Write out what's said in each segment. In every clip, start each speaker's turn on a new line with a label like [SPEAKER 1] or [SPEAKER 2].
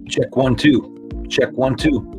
[SPEAKER 1] Check 1 2. Check 1 2.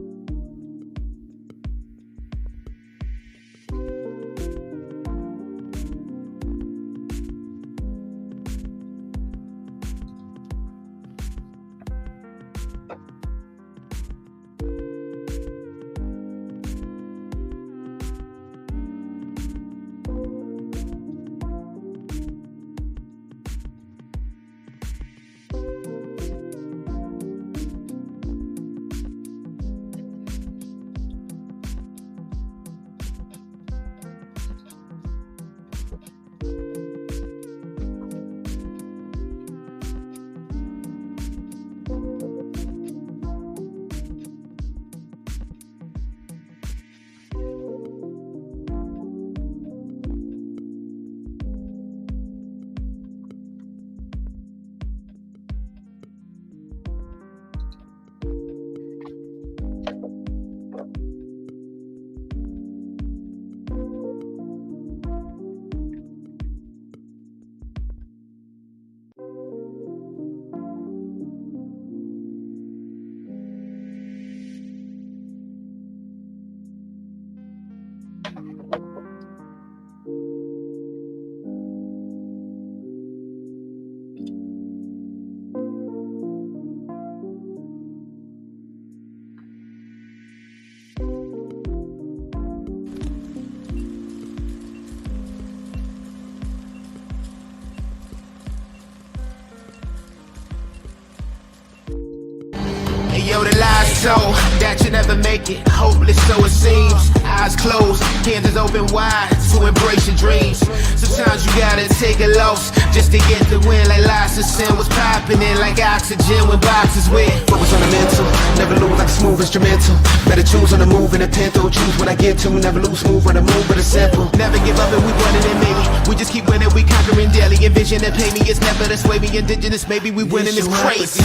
[SPEAKER 2] Yo, the lies told that you never make it. Hopeless, so it seems. Eyes closed, hands open wide to embrace your dreams. Sometimes you gotta take a loss just to get the win. Like lots of sin was popping in like oxygen when boxes wet. Focus on the mental, never lose like a smooth instrumental. Better choose on the move in a pinto. Choose when I get to, never lose, move on the move, but it's simple. Never give up and we running it maybe. We just keep winning, we conquering daily. Envision and pay me, it's never this way. We indigenous, maybe we winning this crazy.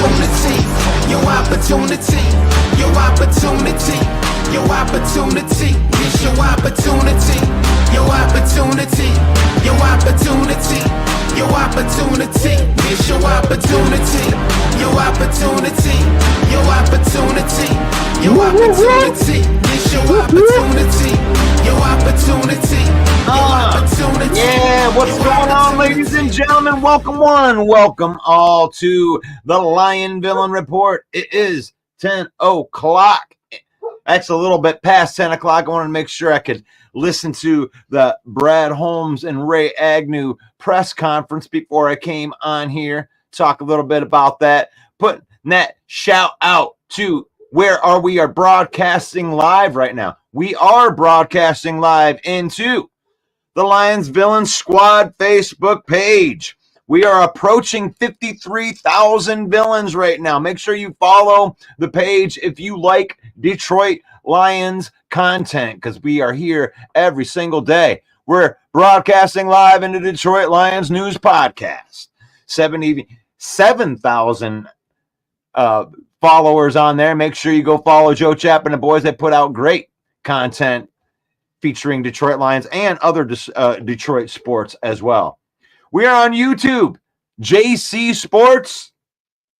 [SPEAKER 2] Your opportunity, your opportunity, your opportunity, it's your opportunity, your opportunity, your opportunity, your opportunity, it's your opportunity, your opportunity, your opportunity, your opportunity, it's your opportunity, your opportunity, your opportunity.
[SPEAKER 1] Yeah, what's going on, ladies and gentlemen? Welcome one, welcome all to the Lion Villain Report. It is 10 o'clock. That's a little bit past 10 o'clock. I wanted to make sure I could listen to the Brad Holmes and Ray Agnew press conference before I came on here. Talk a little bit about that. Putting that shout out to where we are broadcasting live right now. We are broadcasting live into the Lions Villain Squad Facebook page. We are approaching 53,000 villains right now. Make sure you follow the page if you like Detroit Lions content, because we are here every single day. We're broadcasting live into Detroit Lions News Podcast. 77,000 followers on there. Make sure you go follow Joe Chap and the boys. They put out great content featuring Detroit Lions and other Detroit sports as well. We are on YouTube, JC Sports,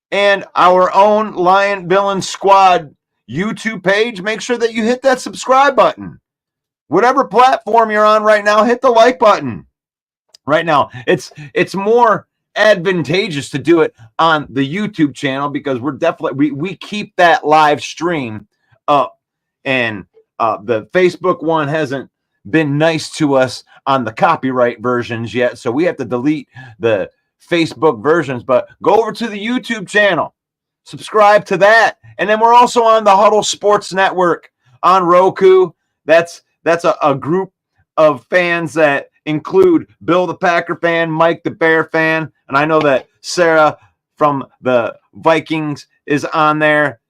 [SPEAKER 1] and our own Lion Villain Squad YouTube page. Make sure that you hit that subscribe button. Whatever platform you're on right now, hit the like button. Right now, it's more advantageous to do it on the YouTube channel because we're definitely we keep that live stream up, and the Facebook one hasn't been nice to us on the copyright versions yet, so we have to delete the Facebook versions. But go over to the YouTube channel, subscribe to that, and then we're also on the Huddle Sports Network on Roku. That's a group of fans that include Bill the Packer fan, Mike the Bear fan, and I know that Sarah from the Vikings is on there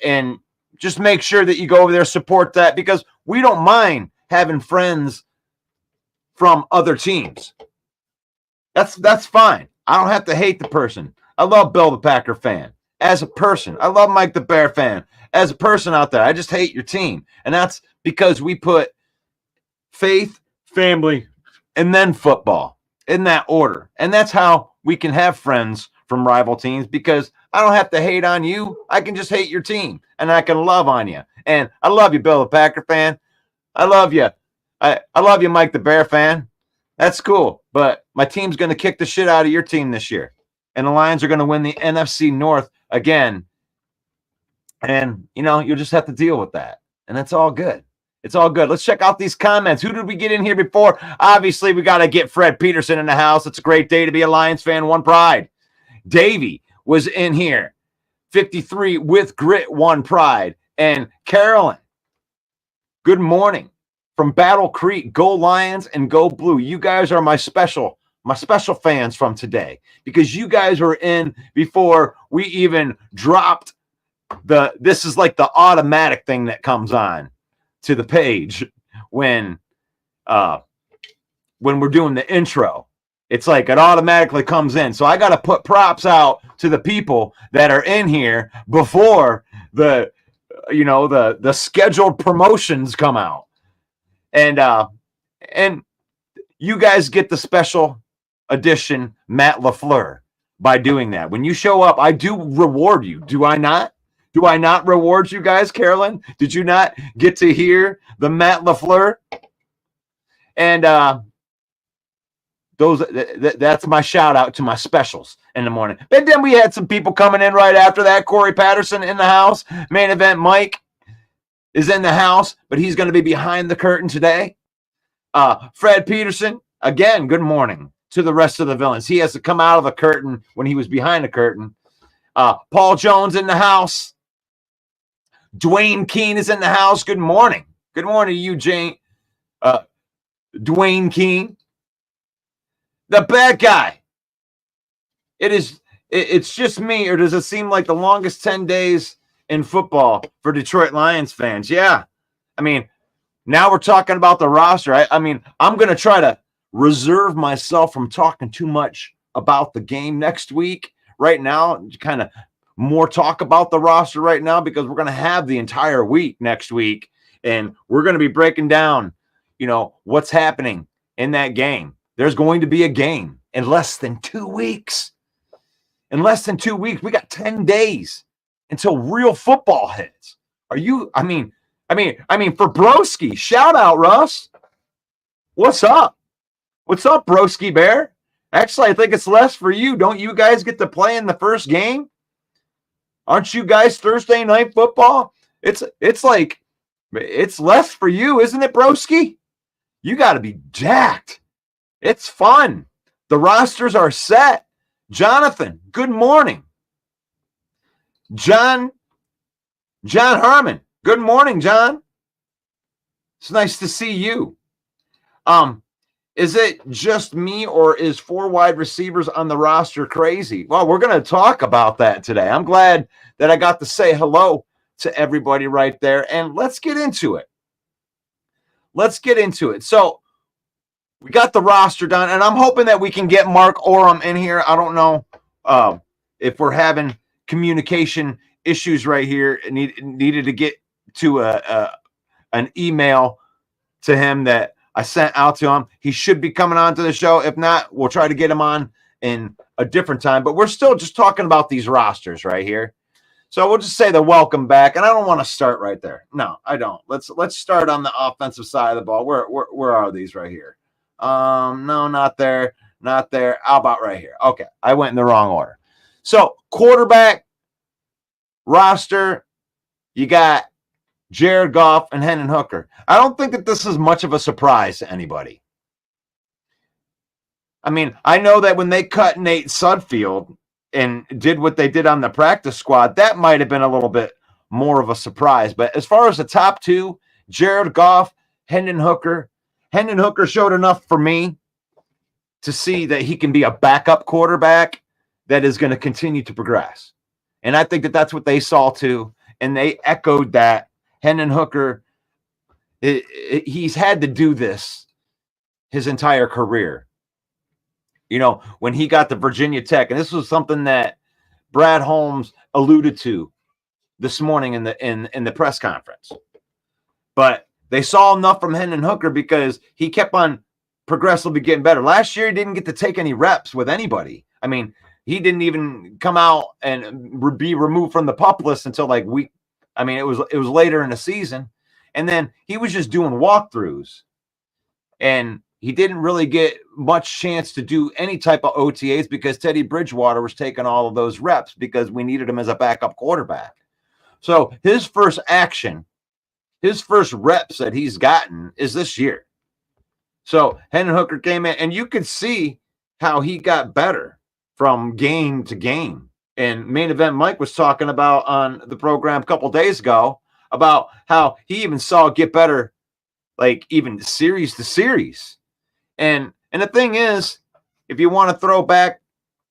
[SPEAKER 1] and just make sure that you go over there, support that, because we don't mind having friends from other teams. That's fine. I don't have to hate the person. I love Bill the Packer fan as a person. I love Mike the Bear fan as a person out there. I just hate your team, and that's because we put faith, family, and then football in that order. And that's how we can have friends from rival teams, because I don't have to hate on you. I can just hate your team, and I can love on you. And I love you, Bill the Packer fan. I love you. I love you, Mike the Bear fan. That's cool. But my team's going to kick the shit out of your team this year. And the Lions are going to win the NFC North again. And, you'll just have to deal with that. And that's all good. It's all good. Let's check out these comments. Who did we get in here before? Obviously, we got to get Fred Peterson in the house. It's a great day to be a Lions fan. One pride. Davey was in here. 53 with grit, one pride. And Carolyn, good morning from Battle Creek. Go Lions and go Blue. You guys are my special fans from today, because you guys were in before we even dropped this is like the automatic thing that comes on to the page when we're doing the intro. It's like it automatically comes in. So I got to put props out to the people that are in here before the scheduled promotions come out. And you guys get the special edition Matt LaFleur by doing that. When you show up, I do reward you. Do I not? Do I not reward you guys, Carolyn? Did you not get to hear the Matt LaFleur? And that's my shout out to my specials in the morning. And then we had some people coming in right after that. Corey Patterson in the house. Main Event Mike is in the house, but he's going to be behind the curtain today. Fred Peterson, again, good morning to the rest of the villains. He has to come out of the curtain when he was behind the curtain. Paul Jones in the house. Dwayne Keene is in the house. Good morning. Good morning to you, Dwayne Keene. The bad guy. It's just me, or does it seem like the longest 10 days in football for Detroit Lions fans? Yeah. I mean, now we're talking about the roster. I'm going to try to reserve myself from talking too much about the game next week. Right now, kind of more talk about the roster right now, because we're going to have the entire week next week, and we're going to be breaking down, what's happening in that game. There's going to be a game in less than 2 weeks. In less than 2 weeks, we got 10 days until real football hits. For Broski, shout out, Russ. What's up? What's up, Broski Bear? Actually, I think it's less for you. Don't you guys get to play in the first game? Aren't you guys Thursday night football? It's less for you, isn't it, Broski? You got to be jacked. It's fun. The rosters are set. Jonathan, good morning. John Harmon, good morning, John. It's nice to see you. Is it just me, or is 4 wide receivers on the roster crazy? Well, we're going to talk about that today. I'm glad that I got to say hello to everybody right there, and let's get into it. So we got the roster done, and I'm hoping that we can get Mark Orum in here. I don't know if we're having communication issues right here. Needed to get to an email to him that I sent out to him. He should be coming on to the show. If not, we'll try to get him on in a different time. But we're still just talking about these rosters right here. So we'll just say the welcome back, and I don't want to start right there. No, I don't. Let's start on the offensive side of the ball. Where are these right here? No, not there, not there. How about right here? Okay, I went in the wrong order. So quarterback roster, you got Jared Goff and Hendon Hooker. I don't think that this is much of a surprise to anybody. I mean, I know that when they cut Nate Sudfeld and did what they did on the practice squad, that might have been a little bit more of a surprise. But as far as the top two, Jared Goff, Hendon Hooker showed enough for me to see that he can be a backup quarterback that is going to continue to progress. And I think that that's what they saw too. And they echoed that. Hendon Hooker, he's had to do this his entire career. You know, when he got to Virginia Tech, and this was something that Brad Holmes alluded to this morning in the press conference. But they saw enough from Hendon Hooker because he kept on progressively getting better. Last year, he didn't get to take any reps with anybody. I mean, he didn't even come out and be removed from the PUP list until like week. I mean, it was later in the season. And then he was just doing walkthroughs. And he didn't really get much chance to do any type of OTAs because Teddy Bridgewater was taking all of those reps because we needed him as a backup quarterback. So his first action, his first reps that he's gotten is this year. So Hendon Hooker came in, and you could see how he got better from game to game. And Main Event Mike was talking about on the program a couple days ago about how he even saw it get better, like even series to series. And the thing is, if you want to throw back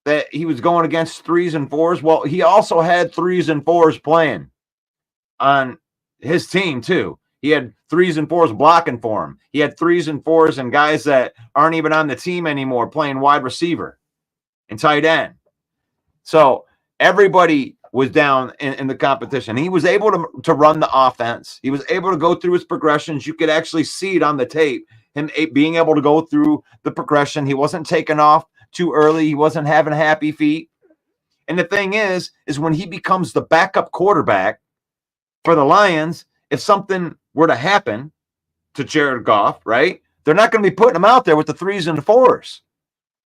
[SPEAKER 1] that he was going against 3s and 4s, well, he also had 3s and 4s playing on his team too. He had 3s and 4s blocking for him. He had 3s and 4s and guys that aren't even on the team anymore playing wide receiver and tight end. So everybody was down in the competition. He was able to run the offense. He was able to go through his progressions. You could actually see it on the tape, him being able to go through the progression. He wasn't taking off too early. He wasn't having happy feet. And the thing is when he becomes the backup quarterback for the Lions, if something were to happen to Jared Goff, right, they're not going to be putting him out there with the 3s and 4s.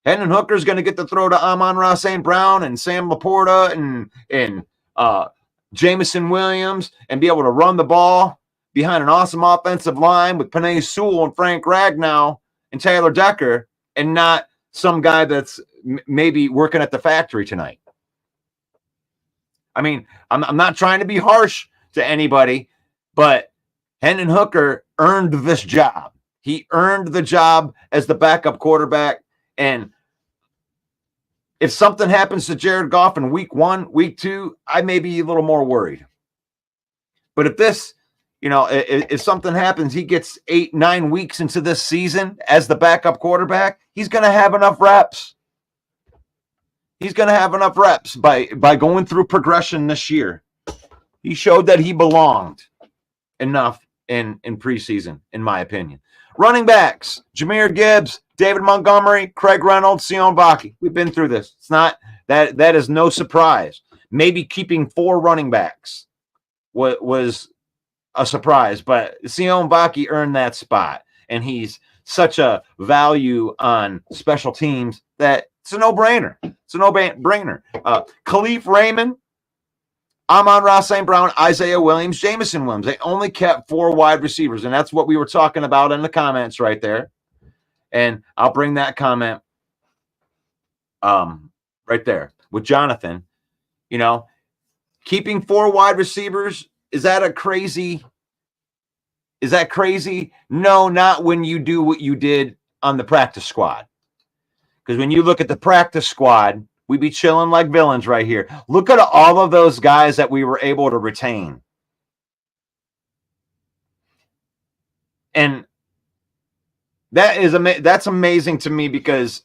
[SPEAKER 1] Hendon Hooker's going to get to throw to Amon-Ra St. Brown and Sam Laporta and Jamison Williams and be able to run the ball behind an awesome offensive line with Penei Sewell and Frank Ragnow and Taylor Decker, and not some guy that's maybe working at the factory tonight. I mean, I'm not trying to be harsh to anybody, but Hendon Hooker earned this job. He earned the job as the backup quarterback. And if something happens to Jared Goff in week 1, week 2, I may be a little more worried. But if this, if something happens, he gets 8-9 weeks into this season as the backup quarterback, he's going to have enough reps. He's going to have enough reps by going through progression this year. He showed that he belonged enough in preseason, in my opinion. Running backs, Jahmyr Gibbs, David Montgomery, Craig Reynolds, Sion Baki. We've been through this. It's not that is no surprise. Maybe keeping 4 running backs was a surprise, but Sion Baki earned that spot, and he's such a value on special teams that it's a no-brainer. It's a no-brainer. Khalif Raymond, Amon-Ra St. Brown, Isaiah Williams, Jamison Williams. They only kept 4 wide receivers, and that's what we were talking about in the comments right there. And I'll bring that comment right there with Jonathan. Keeping 4 wide receivers, is that crazy? No, not when you do what you did on the practice squad. Because when you look at the practice squad, we be chilling like villains right here. Look at all of those guys that we were able to retain. And that's amazing to me because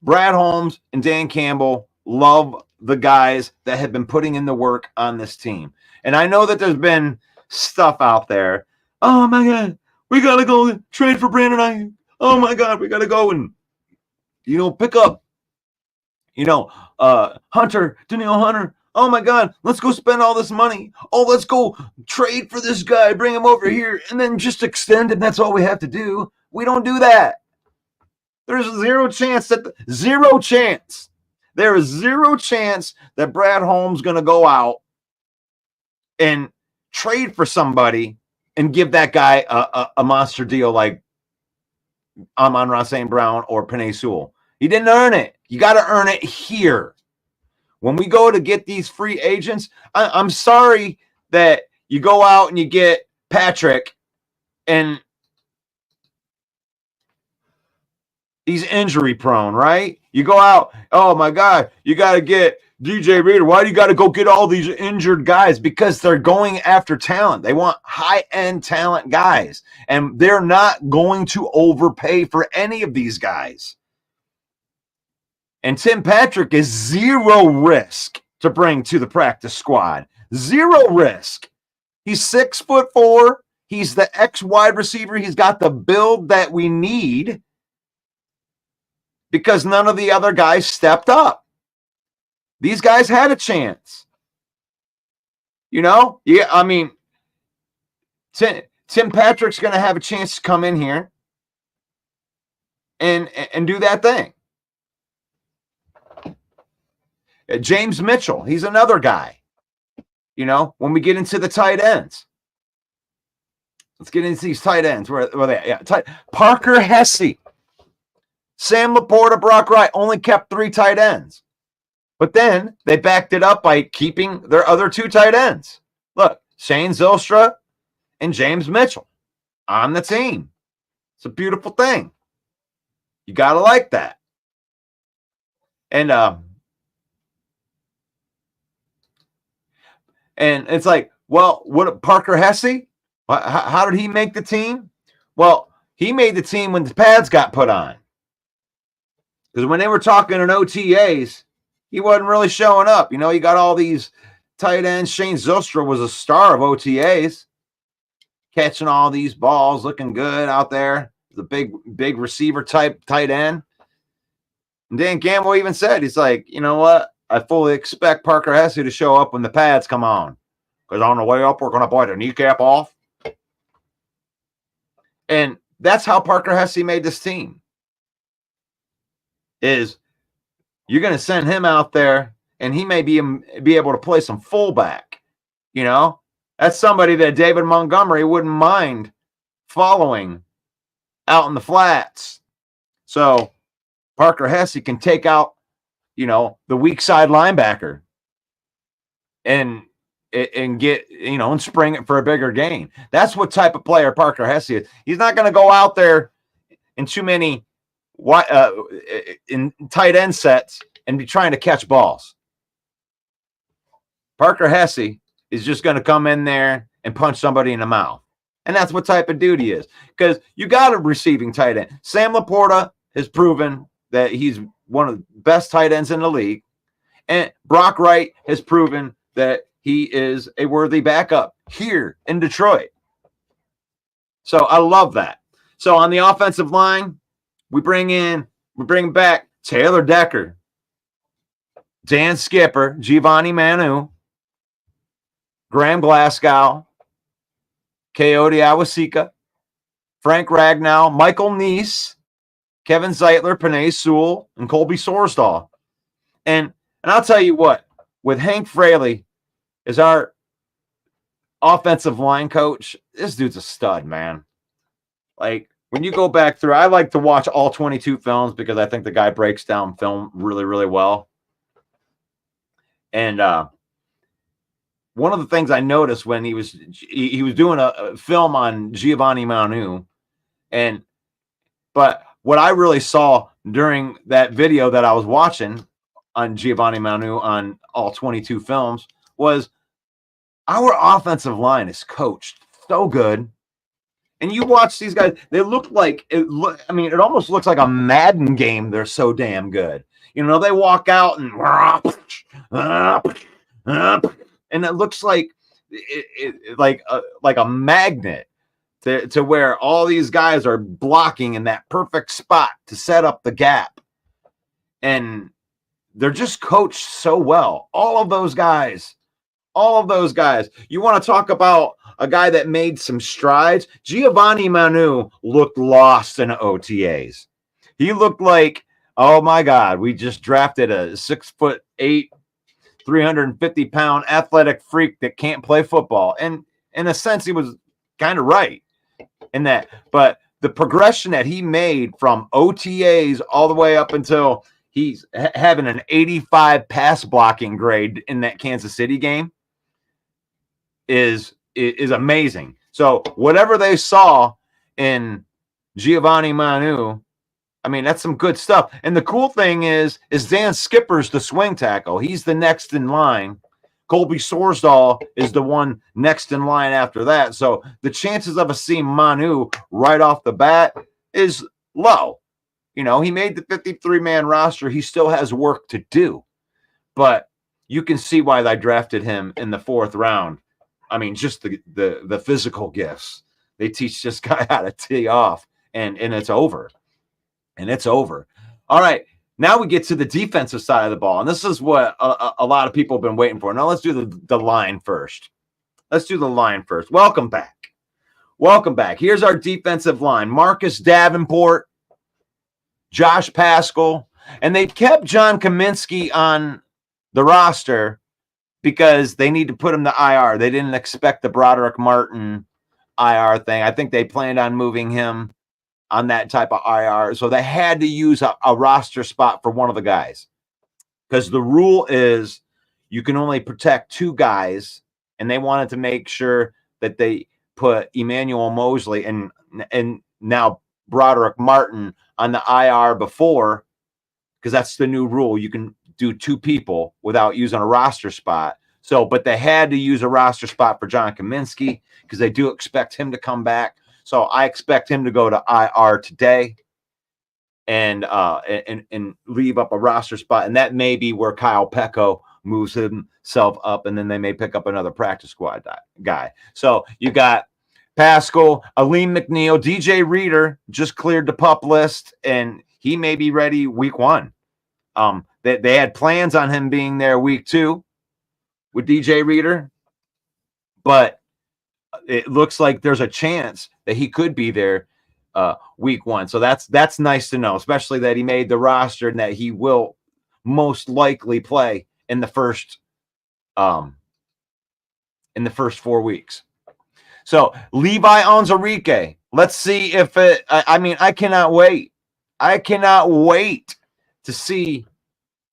[SPEAKER 1] Brad Holmes and Dan Campbell love the guys that have been putting in the work on this team. And I know that there's been stuff out there. Oh my God, we gotta go trade for Brandon Ayuk. Oh my God, we gotta go and pick up, Danielle Hunter. Oh my God, let's go spend all this money. Oh, let's go trade for this guy, bring him over here, and then just extend him. That's all we have to do. We don't do that. There's zero chance there is zero chance that Brad Holmes going to go out and trade for somebody and give that guy a monster deal like Amon-Ra St. Brown or Penei Sewell. He didn't earn it. You got to earn it here. When we go to get these free agents, I'm sorry that you go out and you get Patrick and he's injury prone, right? You go out, oh my God, you got to get DJ Reader. Why do you got to go get all these injured guys? Because they're going after talent. They want high-end talent guys, and they're not going to overpay for any of these guys. And Tim Patrick is zero risk to bring to the practice squad. Zero risk. He's 6'4". He's the ex-wide receiver. He's got the build that we need because none of the other guys stepped up. These guys had a chance. Yeah, I mean, Tim Patrick's going to have a chance to come in here and do that thing. James Mitchell, he's another guy. When we get into the tight ends. Let's get into these tight ends. Where are they? Yeah, Parker Hesse. Sam Laporta, Brock Wright only kept 3 tight ends. But then they backed it up by keeping their other 2 tight ends. Look, Shane Zylstra and James Mitchell on the team. It's a beautiful thing. You got to like that. And it's like, well, what Parker Hesse? How did he make the team? Well, he made the team when the pads got put on. Because when they were talking in OTAs, he wasn't really showing up. You got all these tight ends. Shane Zylstra was a star of OTAs, catching all these balls, looking good out there. The big receiver type tight end. And Dan Campbell even said, he's like, you know what? I fully expect Parker Hesse to show up when the pads come on. Because on the way up, we're going to bite a kneecap off. And that's how Parker Hesse made this team. Is you're going to send him out there, and he may be able to play some fullback. That's somebody that David Montgomery wouldn't mind following out in the flats. So Parker Hesse can take out, the weak side linebacker and get, and spring it for a bigger gain. That's what type of player Parker Hesse is. He's not going to go out there in too many in tight end sets and be trying to catch balls. Parker Hesse is just going to come in there and punch somebody in the mouth. And that's what type of dude he is. Because you got a receiving tight end. Sam Laporta has proven that he's one of the best tight ends in the league. And Brock Wright has proven that he is a worthy backup here in Detroit. So I love that. So on the offensive line, we bring back Taylor Decker, Dan Skipper, Giovanni Manu, Graham Glasgow, Coyote Awasika, Frank Ragnow, Michael Neese, Kevin Zeitler, Penei Sewell, and Colby Sorsdahl. And I'll tell you what, with Hank Fraley as our offensive line coach, this dude's a stud, man. Like, when you go back through, I like to watch all 22 films because I think the guy breaks down film really, really well. And one of the things I noticed when he was doing a film on Giovanni Manu, but what I really saw during that video that I was watching on Giovanni Manu on all 22 films was our offensive line is coached so good. And you watch these guys; they look like it. I mean, it almost looks like a Madden game. They're so damn good. You know, they walk out and and it looks like like a magnet to where all these guys are blocking in that perfect spot to set up the gap, and they're just coached so well. All of those guys. You want to talk about a guy that made some strides? Giovanni Manu looked lost in OTAs. He looked like, oh my God, we just drafted a 6'8", 350-pound athletic freak that can't play football. And in a sense, he was kind of right in that. But the progression that he made from OTAs all the way up until he's having an 85 pass blocking grade in that Kansas City game is amazing. So whatever they saw in Giovanni Manu, I mean, that's some good stuff. And the cool thing is Dan Skipper's the swing tackle. He's the next in line. Colby Sorsdahl is the one next in line after that. So the chances of us seeing Manu right off the bat is low. You know, he made the 53-man roster. He still has work to do. But you can see why they drafted him in the 4th round. I mean, just the physical gifts. They teach this guy how to tee off, and it's over. And it's over. All right, now we get to the defensive side of the ball, and this is what a lot of people have been waiting for. Now let's do the line first. Welcome back. Here's our defensive line. Marcus Davenport, Josh Paschal, and they kept John Kaminsky on the roster because they need to put him to IR. They didn't expect the Broderick Martin IR thing. I think they planned on moving him on that type of IR. So they had to use a roster spot for one of the guys because the rule is you can only protect 2 guys, and they wanted to make sure that they put Emmanuel Mosley and now Broderick Martin on the IR before, because that's the new rule. You can do 2 people without using a roster spot. So, but they had to use a roster spot for John Kaminsky because they do expect him to come back. So I expect him to go to IR today and leave up a roster spot. And that may be where Kyle Pecco moves himself up, and then they may pick up another practice squad guy. So you got Paschal, Aleem McNeil, DJ Reader just cleared the PUP list, and he may be ready week 1. They had plans on him being there week 2 with DJ Reader, but it looks like there's a chance that he could be there week 1. So that's nice to know, especially that he made the roster and that he will most likely play in the first 4 weeks. So Levi Onwuzurike, let's see if it. I mean, I cannot wait. To see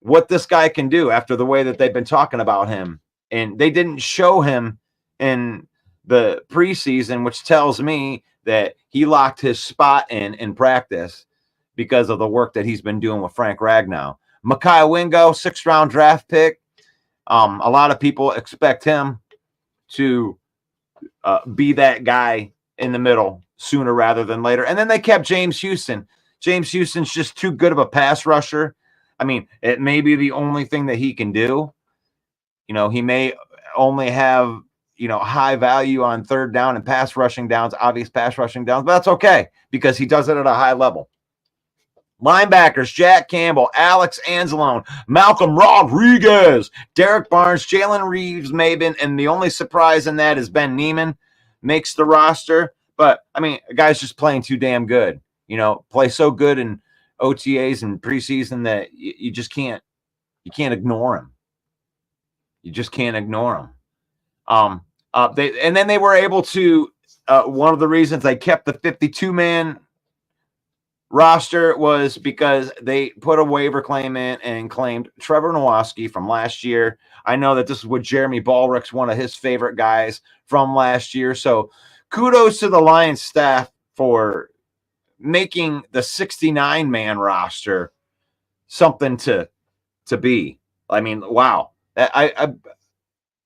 [SPEAKER 1] what this guy can do after the way that they've been talking about him. And they didn't show him in the preseason, which tells me that he locked his spot in practice because of the work that he's been doing with Frank Ragnow. Mekhi Wingo, 6th-round draft pick. A lot of people expect him to be that guy in the middle sooner rather than later. And then they kept James Houston. James Houston's just too good of a pass rusher. I mean, it may be the only thing that he can do. You know, he may only have, high value on 3rd down and obvious pass rushing downs, but that's okay because he does it at a high level. Linebackers, Jack Campbell, Alex Anzalone, Malcolm Rodriguez, Derek Barnes, Jalen Reeves-Maybin, and the only surprise in that is Ben Neiman makes the roster. But, I mean, a guy's just playing too damn good. Play so good in OTAs and preseason that you just can't ignore him. You just can't ignore him. Then they were able to, one of the reasons they kept the 52-man roster was because they put a waiver claim in and claimed Trevor Nowaski from last year. I know that this is what Jeremy Ballrick's one of his favorite guys from last year. So kudos to the Lions staff for making the 69-man roster something to be. I mean, wow.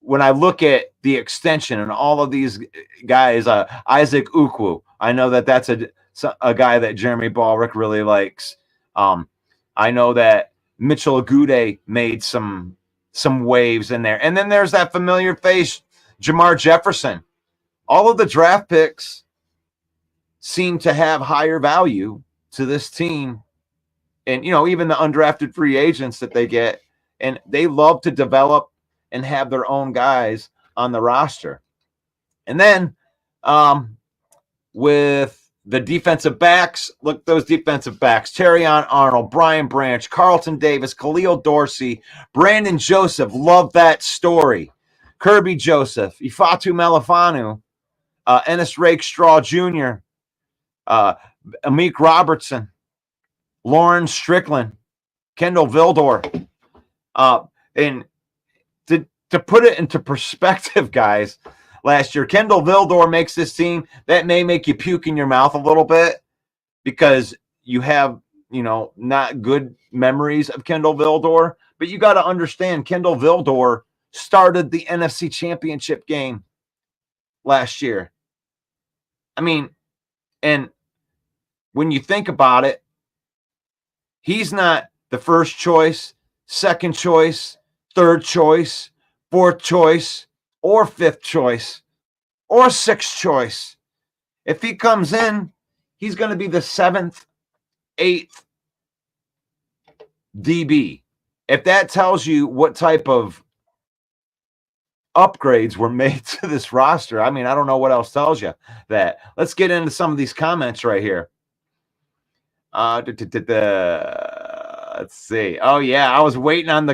[SPEAKER 1] when I look at the extension and all of these guys, Isaac Ukwu, I know that's a guy that Jeremy Ballrick really likes. I know that Mitchell Agude made some waves in there. And then there's that familiar face, Jamar Jefferson. All of the draft picks seem to have higher value to this team. And, even the undrafted free agents that they get, and they love to develop and have their own guys on the roster. And then with the defensive backs, look, those defensive backs, Terrion Arnold, Brian Branch, Carlton Davis, Khalil Dorsey, Brandon Joseph, love that story. Kirby Joseph, Ifatu Melifanu, Ennis Rakestraw Jr., Amik Robertson, Lauren Strickland, Kendall Vildor. And to put it into perspective, guys, last year, Kendall Vildor makes this team. That may make you puke in your mouth a little bit because you have, not good memories of Kendall Vildor. But you got to understand, Kendall Vildor started the NFC Championship game last year. I mean, and when you think about it, he's not the first choice, second choice, third choice, fourth choice, or fifth choice, or sixth choice. If he comes in, he's going to be the seventh, eighth DB. If that tells you what type of upgrades were made to this roster, I mean, I don't know what else tells you that. Let's get into some of these comments right here. Let's see. Oh, yeah, I was waiting on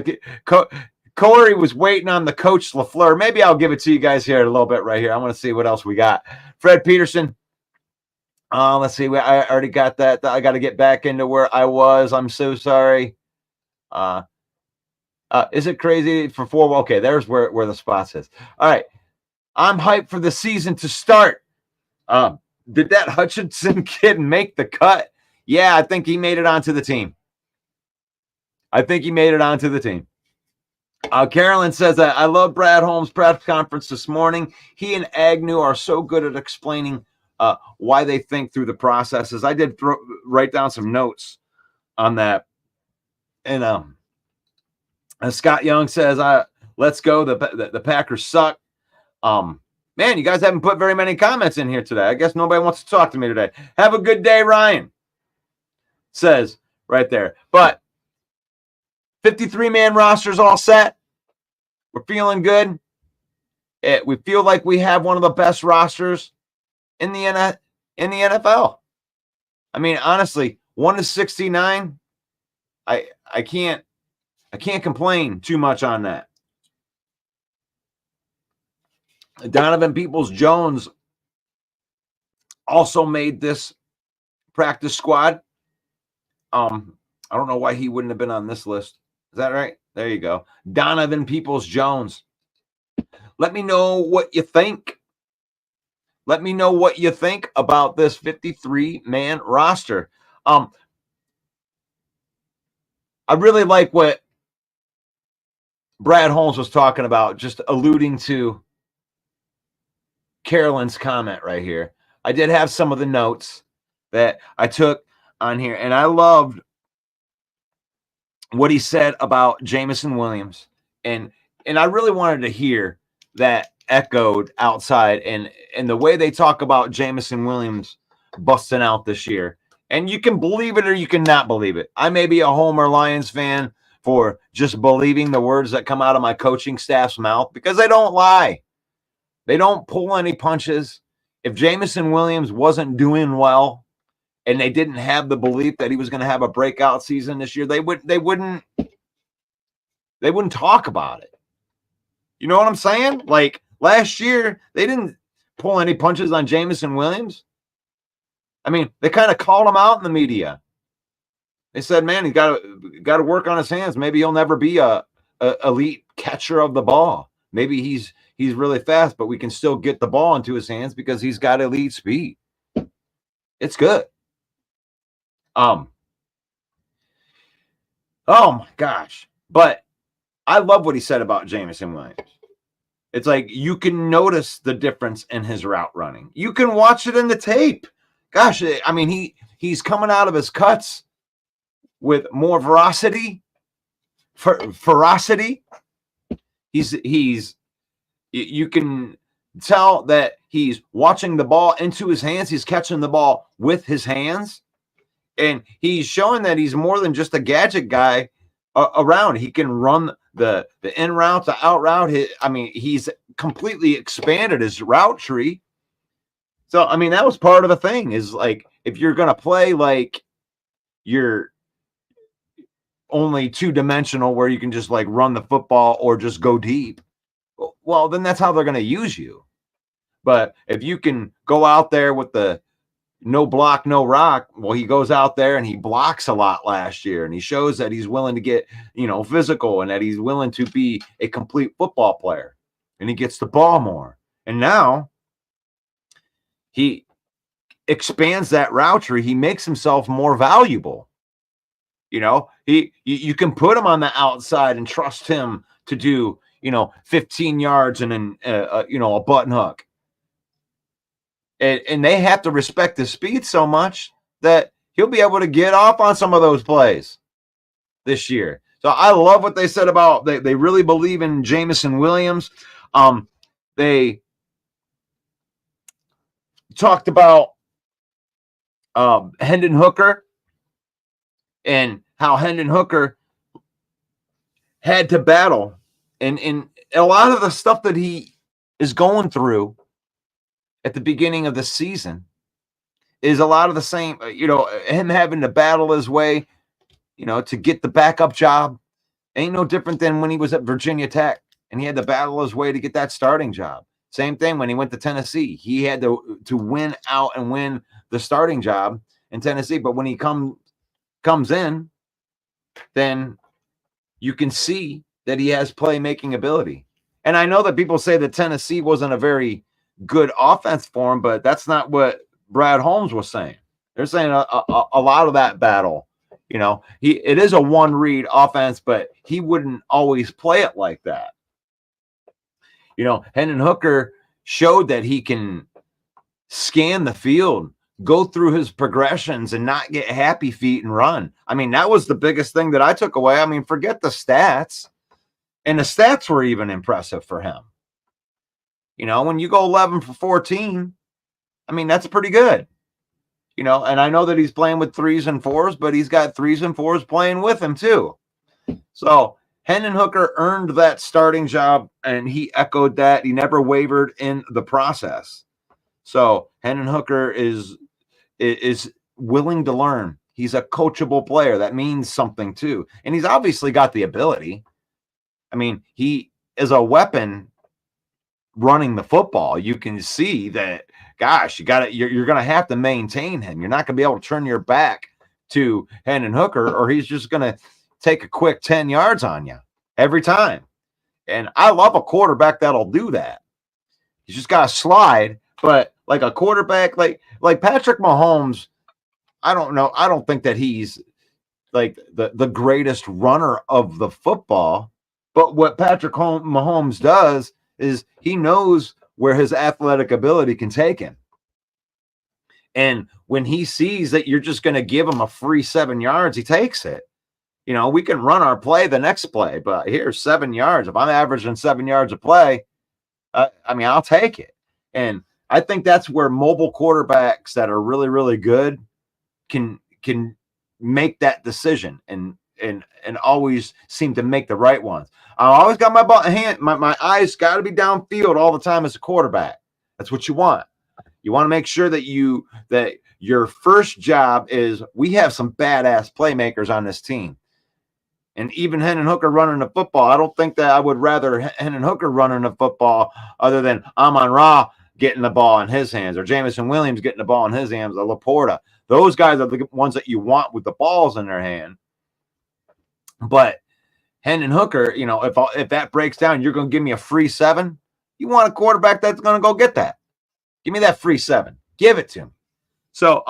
[SPEAKER 1] Corey was waiting on the Coach LaFleur. Maybe I'll give it to you guys here in a little bit right here. I want to see what else we got. Fred Peterson. Let's see. I already got that. I got to get back into where I was. I'm so sorry. Is it crazy for 4? Okay, there's where the spot says. All right. I'm hyped for the season to start. Did that Hutchinson kid make the cut? Yeah, I think he made it onto the team. Carolyn says, I love Brad Holmes' press conference this morning. He and Agnew are so good at explaining why they think through the processes. I did write down some notes on that. And Scott Young says, let's go. The Packers suck. Man, you guys haven't put very many comments in here today. I guess nobody wants to talk to me today. Have a good day, Ryan. Says right there. But 53-man roster's all set. We're feeling good. We feel like we have one of the best rosters in the NFL. I mean, honestly, 1-69. I can't complain too much on that. Donovan Peoples-Jones also made this practice squad. I don't know why he wouldn't have been on this list. Is that right? There you go. Donovan Peoples-Jones. Let me know what you think. Let me know what you think about this 53-man roster. I really like what Brad Holmes was talking about, just alluding to Carolyn's comment right here. I did have some of the notes that I took on here, and I loved what he said about Jameson Williams. And I really wanted to hear that echoed outside, and the way they talk about Jameson Williams busting out this year. And you can believe it or you can not believe it. I may be a Homer Lions fan for just believing the words that come out of my coaching staff's mouth because they don't lie. They don't pull any punches. If Jameson Williams wasn't doing well and they didn't have the belief that he was going to have a breakout season this year, they wouldn't talk about it. You know what I'm saying? Like last year, they didn't pull any punches on Jameson Williams. I mean, they kind of called him out in the media. They said, man, he got to work on his hands. Maybe he'll never be a elite catcher of the ball. Maybe he's really fast, but we can still get the ball into his hands because he's got elite speed. It's good. Oh my gosh. But I love what he said about Jameson Williams. It's like you can notice the difference in his route running. You can watch it in the tape. Gosh, I mean, he's coming out of his cuts with more ferocity. He's you can tell that he's watching the ball into his hands. He's catching the ball with his hands, and he's showing that he's more than just a gadget guy around. He can run the in route, the out route. He's completely expanded his route tree. So, I mean, that was part of the thing is like, if you're going to play like you're only two-dimensional where you can just like run the football or just go deep, well, then that's how they're going to use you. But if you can go out there with the no block, no rock, well, he goes out there and he blocks a lot last year, and he shows that he's willing to get, physical, and that he's willing to be a complete football player, and he gets the ball more. And now he expands that route tree. He makes himself more valuable. You can put him on the outside and trust him to do, 15 yards and then, a button hook. And they have to respect his speed so much that he'll be able to get off on some of those plays this year. So I love what they said about they really believe in Jameson Williams. They talked about Hendon Hooker and how Hendon Hooker had to battle. And a lot of the stuff that he is going through at the beginning of the season is a lot of the same, him having to battle his way, to get the backup job. Ain't no different than when he was at Virginia Tech and he had to battle his way to get that starting job. Same thing when he went to Tennessee. He had to win out and win the starting job in Tennessee. But when he comes in, then you can see that he has playmaking ability. And I know that people say that Tennessee wasn't a very good offense for him, but that's not what Brad Holmes was saying. They're saying a lot of that battle, it is a one read offense, but he wouldn't always play it like that. Hendon Hooker showed that he can scan the field, go through his progressions and not get happy feet and run. I mean, that was the biggest thing that I took away. I mean, forget the stats. And the stats were even impressive for him. When you go 11 for 14, I mean, that's pretty good. And I know that he's playing with 3s and 4s, but he's got 3s and 4s playing with him too. So Hendon Hooker earned that starting job, and he echoed that. He never wavered in the process. So Hendon Hooker is willing to learn. He's a coachable player. That means something too. And he's obviously got the ability. I mean, he is a weapon running the football. You can see that, gosh, you're going to have to maintain him. You're not going to be able to turn your back to Hendon Hooker, or he's just going to take a quick 10 yards on you every time. And I love a quarterback that'll do that. He's just got to slide, but like a quarterback, like Patrick Mahomes, I don't know. I don't think that he's like the greatest runner of the football, but what Patrick Mahomes does is he knows where his athletic ability can take him. And when he sees that you're just going to give him a free 7 yards, he takes it. We can run our play the next play, but here's 7 yards. If I'm averaging 7 yards a play, I'll take it. And I think that's where mobile quarterbacks that are really, really good can make that decision and always seem to make the right ones. I always got my eyes got to be downfield all the time as a quarterback. That's what you want. You want to make sure that your first job is, we have some badass playmakers on this team. And even Hendon Hooker running the football, I don't think that I would rather Hendon Hooker running the football other than Amon-Ra getting the ball in his hands, or Jameson Williams getting the ball in his hands, or Laporta. Those guys are the ones that you want with the balls in their hand. But Hendon Hooker, if that breaks down, you're going to give me a free 7. You want a quarterback that's going to go get that. Give me that free 7. Give it to him. So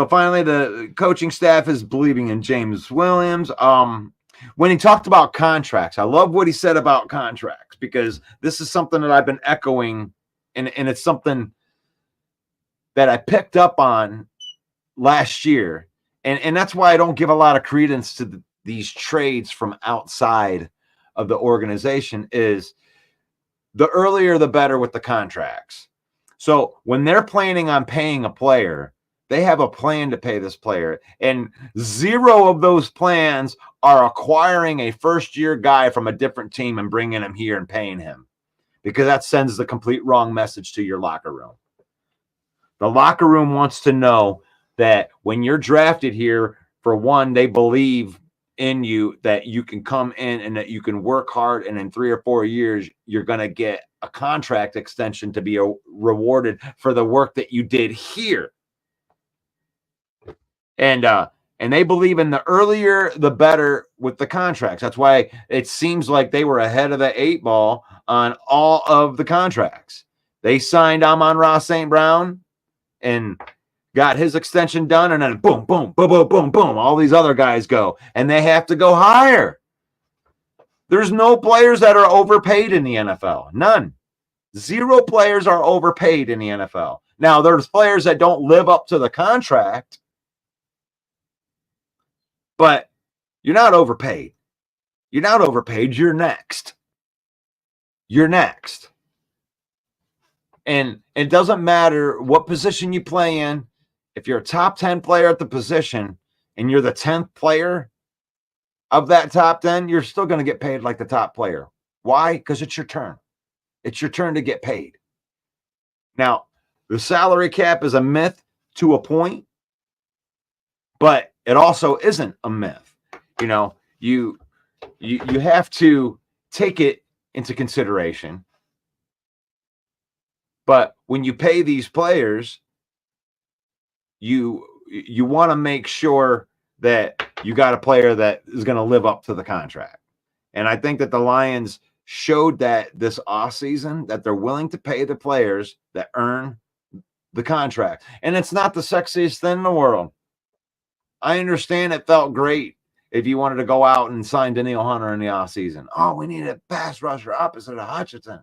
[SPEAKER 1] finally, the coaching staff is believing in James Williams. when he talked about contracts, I love what he said about contracts, because this is something that I've been echoing, and it's something that I picked up on last year. And that's why I don't give a lot of credence to these trades from outside of the organization. Is the earlier the better with the contracts. So when they're planning on paying a player, they have a plan to pay this player. And zero of those plans are acquiring a first-year guy from a different team and bringing him here and paying him, because that sends the complete wrong message to your locker room. The locker room wants to know that when you're drafted here, for one, they believe in you, that you can come in and that you can work hard, and in 3 or 4 years you're going to get a contract extension to be rewarded for the work that you did here. And they believe in the earlier the better with the contracts. That's why it seems like they were ahead of the 8 ball on all of the contracts. They signed Amon-Ra St. Brown and got his extension done, and then boom, boom, boom, boom, boom, boom, all these other guys go, and they have to go higher. There's no players that are overpaid in the NFL. None. 0 players are overpaid in the NFL. Now, there's players that don't live up to the contract, but you're not overpaid. You're not overpaid. You're next. You're next. And it doesn't matter what position you play in. If you're a top 10 player at the position and you're the 10th player of that top 10, you're still going to get paid like the top player. Why? Because it's your turn. It's your turn to get paid. Now, the salary cap is a myth to a point, but it also isn't a myth. You know, you have to take it into consideration. But when you pay these players, you want to make sure that you got a player that is going to live up to the contract. And I think that the Lions showed that this offseason, that they're willing to pay the players that earn the contract. And it's not the sexiest thing in the world. I understand it felt great if you wanted to go out and sign Danielle Hunter in the offseason. Oh, we need a pass rusher opposite of Hutchinson,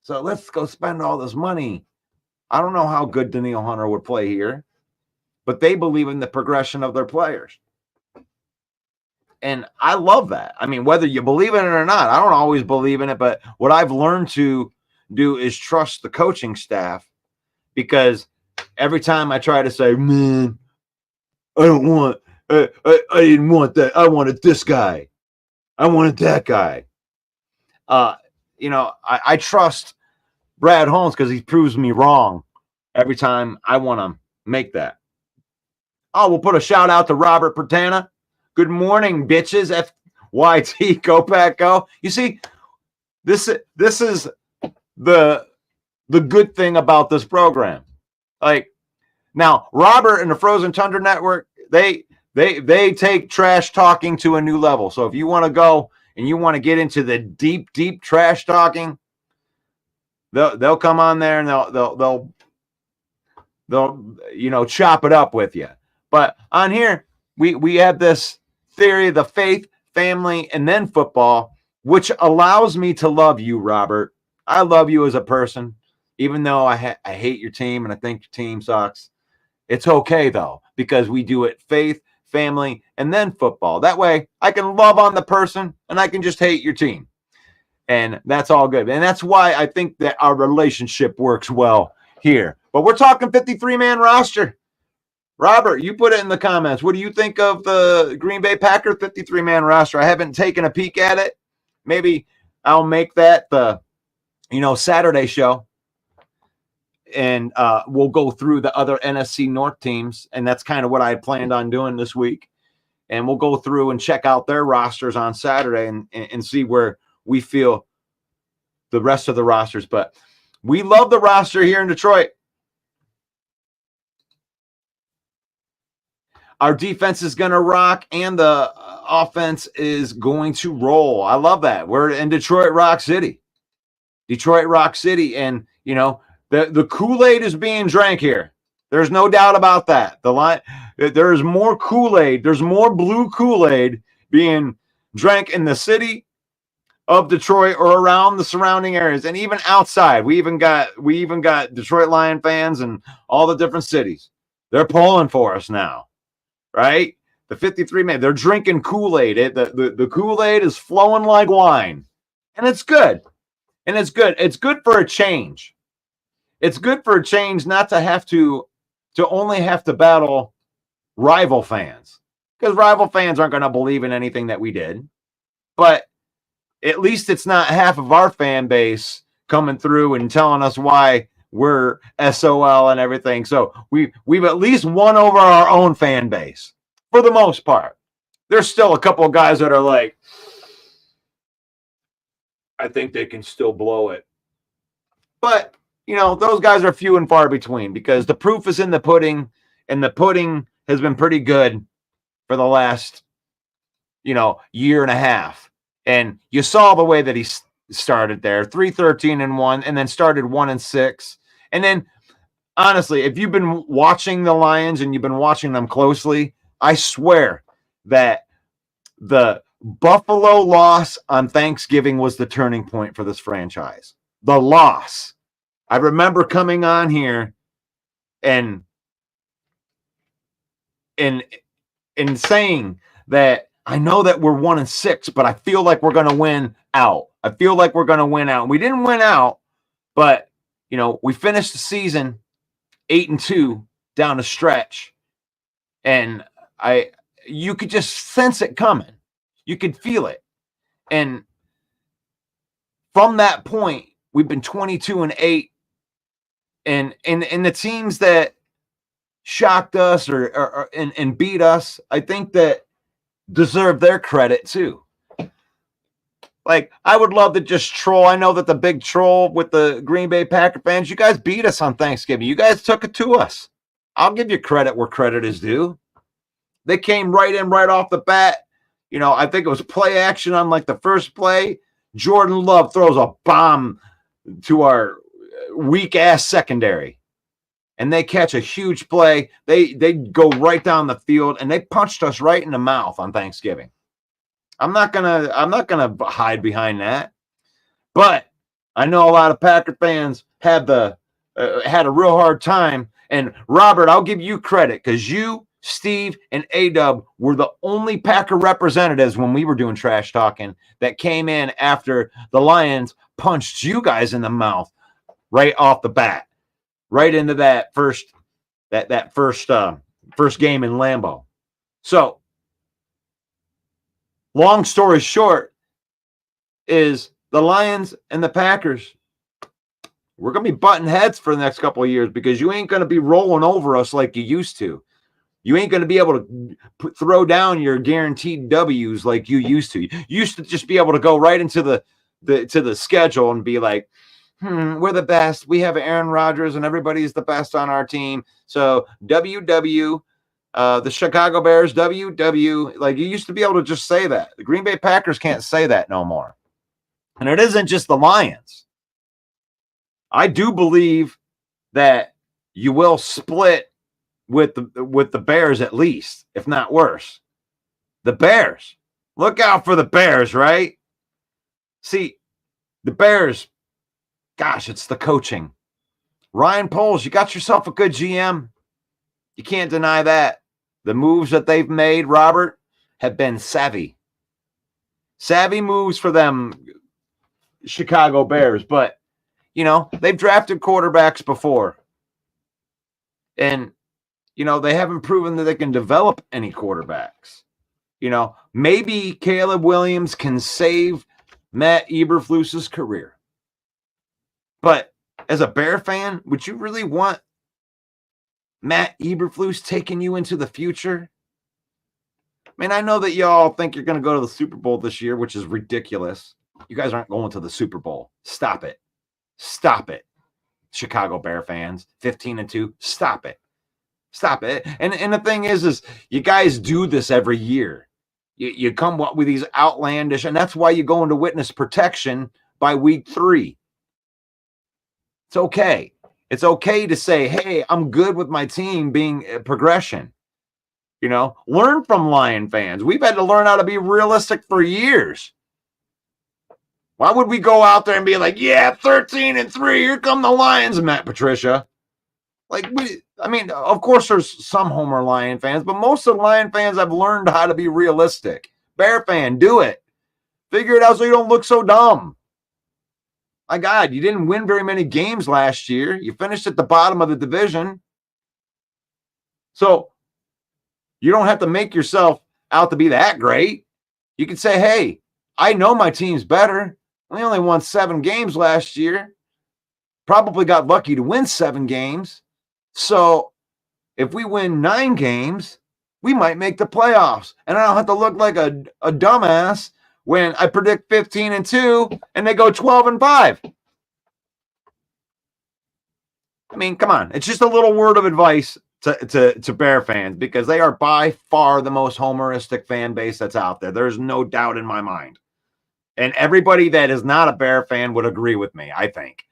[SPEAKER 1] so let's go spend all this money. I don't know how good Danielle Hunter would play here, but they believe in the progression of their players. And I love that. I mean, whether you believe in it or not, I don't always believe in it, but what I've learned to do is trust the coaching staff, because every time I try to say, man, I didn't want that. I wanted this guy. I wanted that guy. I trust Brad Holmes because he proves me wrong every time I want to make that. Oh, we'll put a shout out to Robert Pertana. Good morning, bitches. FYT, go pack, go. You see, this is the good thing about this program. Like, now, Robert and the Frozen Tundra Network, they take trash talking to a new level. So if you want to go and you want to get into the deep trash talking, they'll come on there and they'll chop it up with you. But on here, we have this theory of the faith, family, and then football, which allows me to love you, Robert. I love you as a person, even though I hate your team and I think your team sucks. It's okay, though, because we do it faith, family, and then football. That way, I can love on the person and I can just hate your team. And that's all good. And that's why I think that our relationship works well here. But we're talking 53-man roster. Robert, you put it in the comments. What do you think of the Green Bay Packers 53-man roster? I haven't taken a peek at it. Maybe I'll make that the Saturday show. And we'll go through the other NFC North teams. And that's kind of what I had planned on doing this week. And we'll go through and check out their rosters on Saturday and see where we feel the rest of the rosters. But we love the roster here in Detroit. Our defense is going to rock, and the offense is going to roll. I love that. We're in Detroit Rock City. Detroit Rock City. And, the Kool-Aid is being drank here. There's no doubt about that. There's more Kool-Aid. There's more blue Kool-Aid being drank in the city of Detroit or around the surrounding areas, and even outside. We even got Detroit Lion fans in all the different cities. They're pulling for us now, right? The 53 man, they're drinking Kool-Aid. The Kool-Aid is flowing like wine, and it's good. And it's good. It's good for a change. It's good for a change not to have to only have to battle rival fans, because rival fans aren't going to believe in anything that we did. But at least it's not half of our fan base coming through and telling us why we're SOL and everything. So we've at least won over our own fan base for the most part. There's still a couple of guys that are like, I think they can still blow it. But, those guys are few and far between, because the proof is in the pudding, and the pudding has been pretty good for the last, year and a half. And you saw the way that he started there, 3-13-1, and then started 1-6. And then, honestly, if you've been watching the Lions and you've been watching them closely, I swear that the Buffalo loss on Thanksgiving was the turning point for this franchise. The loss. I remember coming on here and saying that I know that we're 1-6, but I feel like we're going to win out. I feel like we're going to win out. We didn't win out, but we finished the season 8-2 down the stretch, and you could just sense it coming. You could feel it, and from that point, we've been 22-8, and the teams that shocked us and beat us, I think that deserve their credit too. Like, I would love to just troll. I know that the big troll with the Green Bay Packer fans, you guys beat us on Thanksgiving. You guys took it to us. I'll give you credit where credit is due. They came right in right off the bat. I think it was play action on like the first play. Jordan Love throws a bomb to our weak ass secondary, and they catch a huge play. They go right down the field, and they punched us right in the mouth on Thanksgiving. I'm not gonna hide behind that. But I know a lot of Packer fans had a real hard time. And Robert, I'll give you credit, because you, Steve, and A-Dub were the only Packer representatives when we were doing trash talking that came in after the Lions punched you guys in the mouth right off the bat, right into that first game in Lambeau. So, long story short, is the Lions and the Packers, we're going to be butting heads for the next couple of years, because you ain't going to be rolling over us like you used to. You ain't going to be able to throw down your guaranteed W's like you used to. You used to just be able to go right into the schedule and be like, we're the best. We have Aaron Rodgers, and everybody's the best on our team. So WW, the Chicago Bears, WW. Like, you used to be able to just say that. The Green Bay Packers can't say that no more. And it isn't just the Lions. I do believe that you will split with the Bears, at least, if not worse. The Bears. Look out for the Bears, right? See, the Bears, gosh, it's the coaching. Ryan Poles, you got yourself a good GM. You can't deny that. The moves that they've made, Robert, have been savvy. Savvy moves for them Chicago Bears. But, they've drafted quarterbacks before. And, they haven't proven that they can develop any quarterbacks. Maybe Caleb Williams can save Matt Eberflus's career. But as a Bear fan, would you really want Matt Eberflus taking you into the future? I mean, I know that y'all think you're going to go to the Super Bowl this year, which is ridiculous. You guys aren't going to the Super Bowl. Stop it. Stop it. Chicago Bear fans, 15-2. Stop it. Stop it. And the thing is you guys do this every year. You come up with these outlandish, and that's why you go into witness protection by week 3. It's okay. It's okay to say, hey, I'm good with my team being a progression. Learn from Lion fans. We've had to learn how to be realistic for years. Why would we go out there and be like, yeah, 13-3, here come the Lions, Matt Patricia? Of course there's some Homer Lion fans, but most of the Lion fans have learned how to be realistic. Bear fan, do it. Figure it out so you don't look so dumb. My God, you didn't win very many games last year. You finished at the bottom of the division. So you don't have to make yourself out to be that great. You can say, hey, I know my team's better. We only won 7 games last year. Probably got lucky to win 7 games. So if we win 9 games, we might make the playoffs. And I don't have to look like a dumbass when I predict 15-2 and they go 12-5. I mean, come on. It's just a little word of advice to Bear fans, because they are by far the most homeristic fan base that's out there. There's no doubt in my mind. And everybody that is not a Bear fan would agree with me, I think.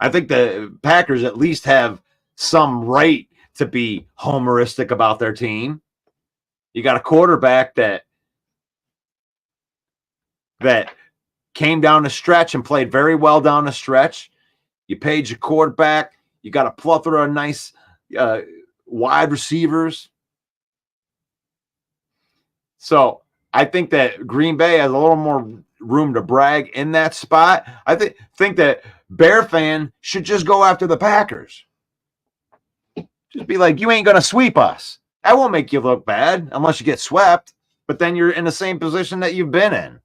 [SPEAKER 1] I think the Packers at least have some right to be homeristic about their team. You got a quarterback that came down the stretch and played very well down the stretch. You paid your quarterback. You got a plethora of nice wide receivers. So I think that Green Bay has a little more room to brag in that spot. I think that Bear fan should just go after the Packers. Just be like, you ain't going to sweep us. That won't make you look bad unless you get swept. But then you're in the same position that you've been in.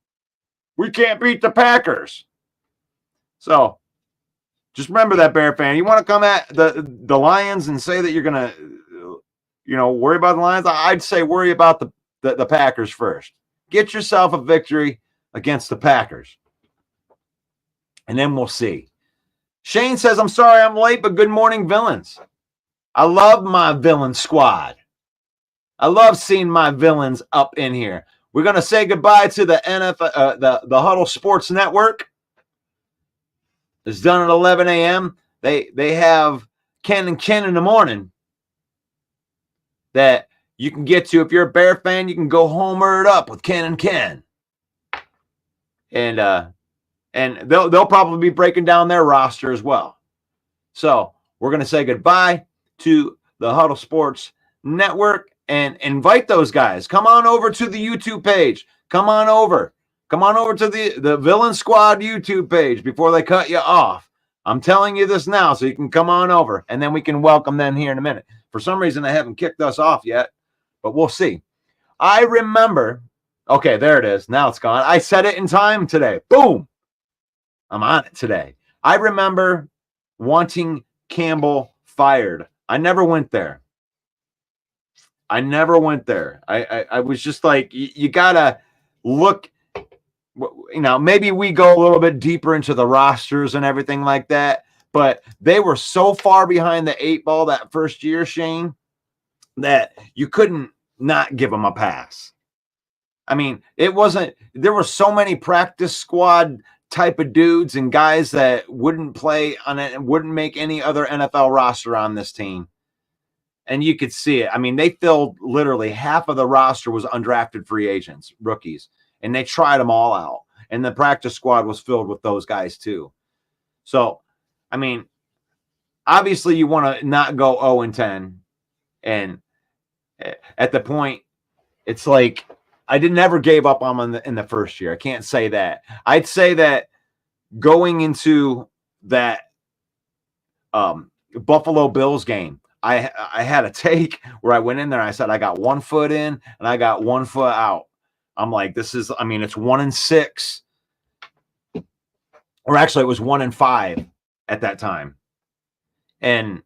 [SPEAKER 1] We can't beat the Packers. So just remember that, Bear fan. You want to come at the Lions and say that you're going to, worry about the Lions? I'd say worry about the Packers first. Get yourself a victory against the Packers. And then we'll see. Shane says, I'm sorry I'm late, but good morning, villains. I love my villain squad. I love seeing my villains up in here. We're going to say goodbye to the NFL, the Huddle Sports Network. It's done at 11 a.m. They have Ken and Ken in the morning that you can get to. If you're a Bear fan, you can go homer it up with Ken and Ken. And they'll probably be breaking down their roster as well. So we're going to say goodbye to the Huddle Sports Network and invite those guys. Come on over to the YouTube page. Come on over to the Villain Squad YouTube page before they cut you off. I'm telling you this now so you can come on over, and then we can welcome them here in a minute. For some reason, they haven't kicked us off yet, but we'll see. I remember. Okay, there it is. Now it's gone. I said it in time today. Boom. I'm on it today. I remember wanting Campbell fired. I never went there. I was just like, you got to look, maybe we go a little bit deeper into the rosters and everything like that, but they were so far behind the 8 ball that first year, Shane, that you couldn't not give them a pass. I mean, there were so many practice squad type of dudes and guys that wouldn't play on it and wouldn't make any other NFL roster on this team. And you could see it. I mean, they filled literally half of the roster was undrafted free agents, rookies, and they tried them all out. And the practice squad was filled with those guys too. So, I mean, obviously you want to not go 0-10. And at the point, it's like, I never gave up on them in the first year. I can't say that. I'd say that going into that Buffalo Bills game, I had a take where I went in there and I said, I got 1 foot in and I got 1 foot out. I'm like, it's 1-6. Or actually, it was 1-5 at that time. And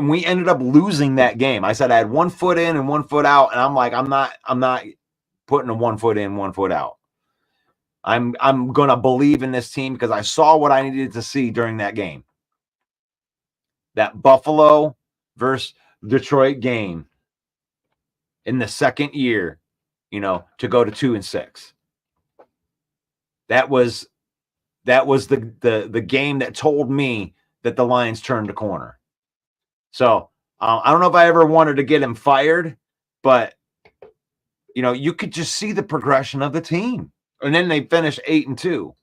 [SPEAKER 1] we ended up losing that game. I said I had 1 foot in and 1 foot out. And I'm like, I'm not putting a 1 foot in, 1 foot out. I'm going to believe in this team because I saw what I needed to see during that game. That Buffalo versus Detroit game in the second year, to go to 2-6. That was the game that told me that the Lions turned the corner. So I don't know if I ever wanted to get him fired, but you could just see the progression of the team. And then they finished 8-2.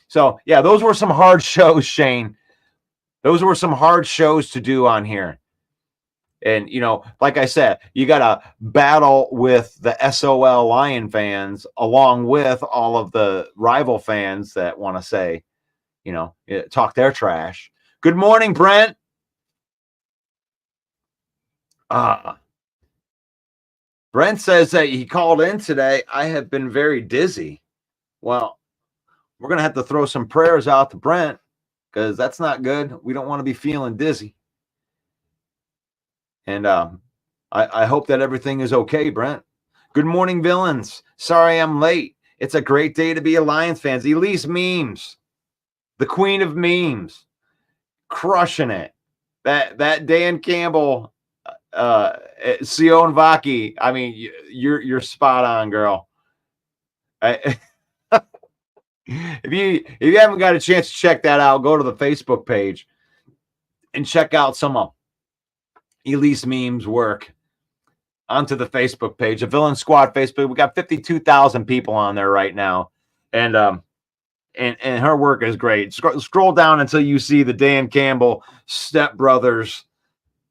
[SPEAKER 1] So yeah, those were some hard shows, Shane. Those were some hard shows to do on here. And, like I said, you got to battle with the SOL Lion fans along with all of the rival fans that want to say, talk their trash. Good morning, Brent. Brent says that he called in today. I have been very dizzy. Well, we're going to have to throw some prayers out to Brent because that's not good. We don't want to be feeling dizzy. And I hope that everything is okay, Brent. Good morning, villains. Sorry I'm late. It's a great day to be a Lions fans. Elise Memes, the queen of memes, crushing it. That Dan Campbell, Sion Vaki. I mean, you're spot on, girl. If you haven't got a chance to check that out, go to the Facebook page and check out some of Elise Memes' work onto the Facebook page, the Villain Squad Facebook. We got 52,000 people on there right now, and her work is great. Scroll down until you see the Dan Campbell stepbrothers.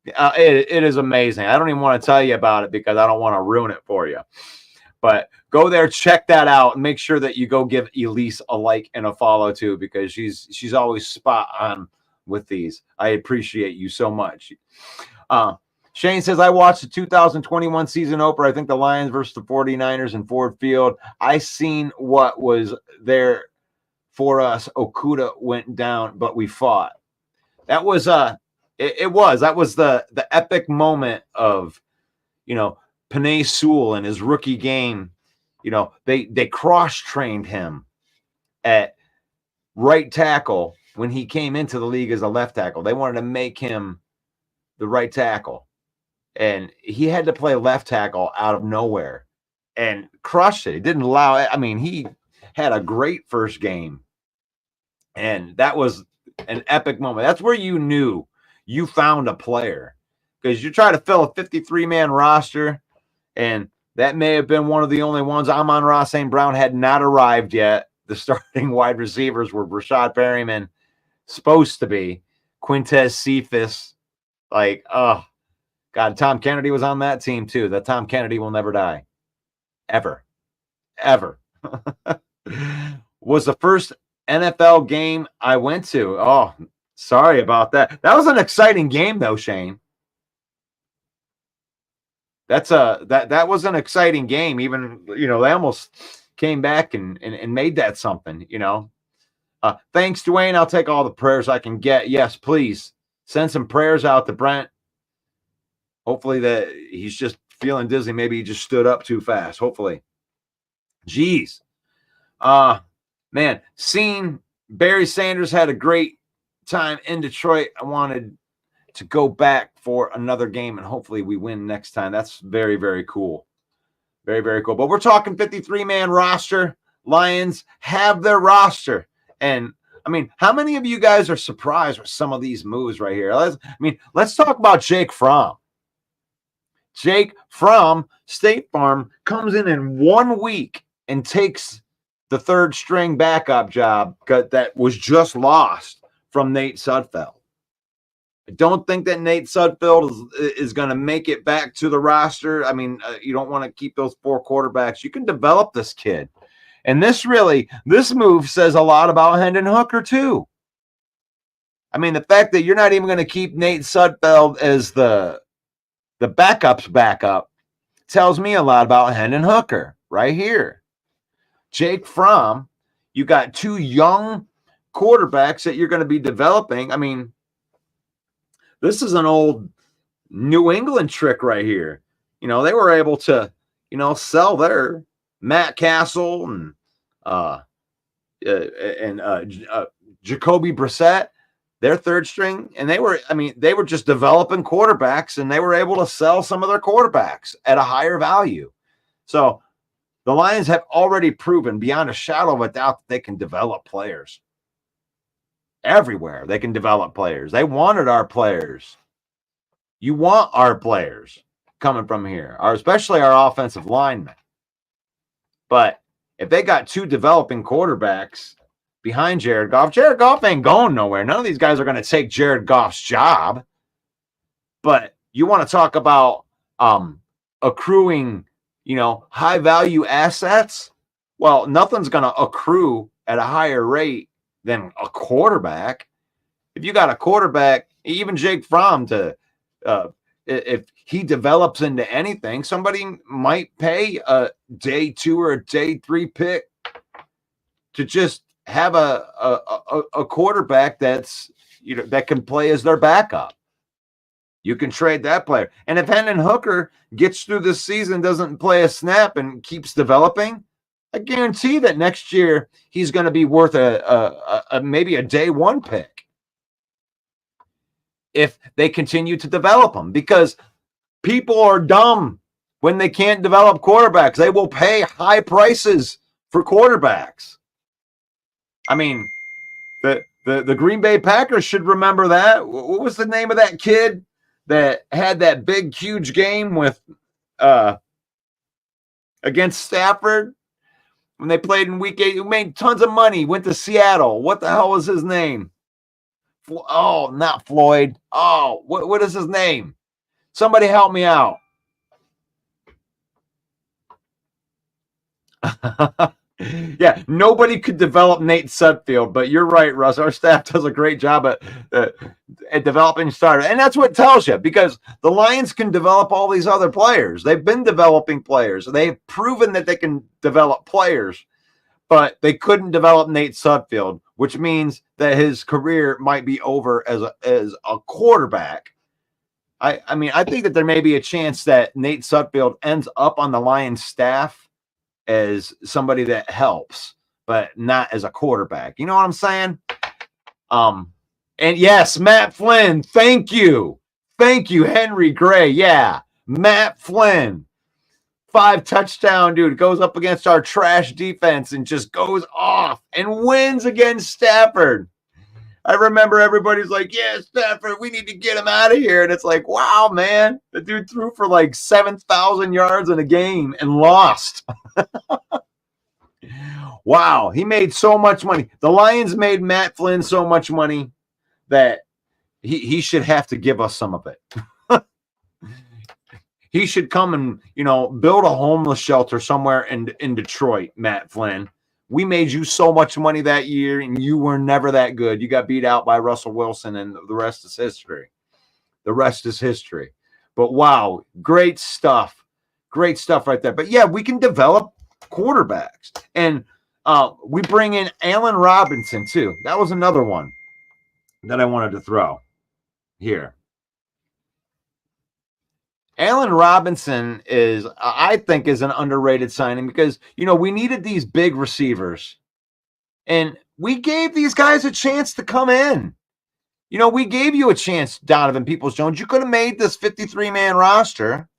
[SPEAKER 1] It is amazing. I don't even want to tell you about it because I don't want to ruin it for you. But go there, check that out, and make sure that you go give Elise a like and a follow too, because she's always spot on with these. I appreciate you so much. Shane says, I watched the 2021 season opener. I think the Lions versus the 49ers in Ford Field. I seen what was there for us. Okuda went down, but we fought. That was that was the epic moment of, Penei Sewell in his rookie game. They cross-trained him at right tackle when he came into the league as a left tackle. They wanted to make him the right tackle. And he had to play left tackle out of nowhere and crushed it. He didn't allow it. I mean, he had a great first game. And that was an epic moment. That's where you knew you found a player. Because you try to fill a 53-man roster, and that may have been one of the only ones. Amon-Ra St. Brown had not arrived yet. The starting wide receivers were Rashad Perryman, supposed to be, Quintez Cephas. God, Tom Kennedy was on that team too. That Tom Kennedy will never die. Ever. Was the first NFL game I went to. Oh, sorry about that. That was an exciting game though, Shane. That was an exciting game. Even, they almost came back and made that something, Thanks, Dwayne. I'll take all the prayers I can get. Yes, please. Send some prayers out to Brent. Hopefully that he's just feeling dizzy. Maybe he just stood up too fast. Hopefully. Jeez. Man, seeing Barry Sanders had a great time in Detroit. I wanted to go back for another game, and hopefully we win next time. That's very, very cool. Very, very cool. But we're talking 53-man roster. Lions have their roster. And, I mean, how many of you guys are surprised with some of these moves right here? Let's talk about Jake Fromm. Jake Fromm, State Farm, comes in 1 week and takes the third string backup job that was just lost from Nate Sudfeld. I don't think that Nate Sudfeld is going to make it back to the roster. I mean, you don't want to keep those 4 quarterbacks. You can develop this kid. And this move says a lot about Hendon Hooker too. I mean, the fact that you're not even going to keep Nate Sudfeld as the backup's backup tells me a lot about Hendon Hooker right here. Jake Fromm, you got 2 young quarterbacks that you're going to be developing. I mean, this is an old New England trick right here. They were able to, sell their Matt Castle and Jacoby Brissett, their third string, and they were just developing quarterbacks, and they were able to sell some of their quarterbacks at a higher value. So the Lions have already proven beyond a shadow of a doubt that they can develop players. Everywhere they can develop players. They wanted our players. You want our players coming from here, especially our offensive linemen. But if they got two developing quarterbacks behind Jared Goff ain't going nowhere. None of these guys are going to take Jared Goff's job. But you want to talk about accruing, high value assets? Well, nothing's going to accrue at a higher rate than a quarterback. If you got a quarterback, even Jake Fromm, if he develops into anything, somebody might pay a day 2 or a day 3 pick to just have a quarterback that's that can play as their backup. You can trade that player. And if Hendon Hooker gets through this season, doesn't play a snap, and keeps developing, I guarantee that next year he's going to be worth maybe a day 1 pick if they continue to develop him, because people are dumb when they can't develop quarterbacks. They will pay high prices for quarterbacks. I mean, the Green Bay Packers should remember that. What was the name of that kid that had that big, huge game with against Stafford when they played in week 8? Who made tons of money, went to Seattle. What the hell was his name? Oh, not Floyd. Oh, what is his name? Somebody help me out. Yeah, nobody could develop Nate Sudfeld, but you're right, Russ. Our staff does a great job at developing starters. And that's what tells you, because the Lions can develop all these other players. They've been developing players. They've proven that they can develop players, but they couldn't develop Nate Sudfeld, which means that his career might be over as a quarterback. I mean, I think that there may be a chance that Nate Sudfeld ends up on the Lions staff as somebody that helps, but not as a quarterback. You know what I'm saying? And yes, Matt Flynn, thank you. Thank you, Henry Gray. Yeah, Matt Flynn. 5 touchdown dude, goes up against our trash defense and just goes off and wins against Stafford. I remember everybody's like, yeah, Stafford, we need to get him out of here. And it's like, wow, man, the dude threw for like 7,000 yards in a game and lost. Wow, he made so much money. The Lions made Matt Flynn so much money that he should have to give us some of it. He should come and, build a homeless shelter somewhere in Detroit, Matt Flynn. We made you so much money that year, and you were never that good. You got beat out by Russell Wilson, and the rest is history. The rest is history. But wow, great stuff. Great stuff right there. But yeah, we can develop quarterbacks. And we bring in Allen Robinson, too. That was another one that I wanted to throw here. Allen Robinson I think, is an underrated signing because, we needed these big receivers. And we gave these guys a chance to come in. We gave you a chance, Donovan Peoples-Jones. You could have made this 53-man roster.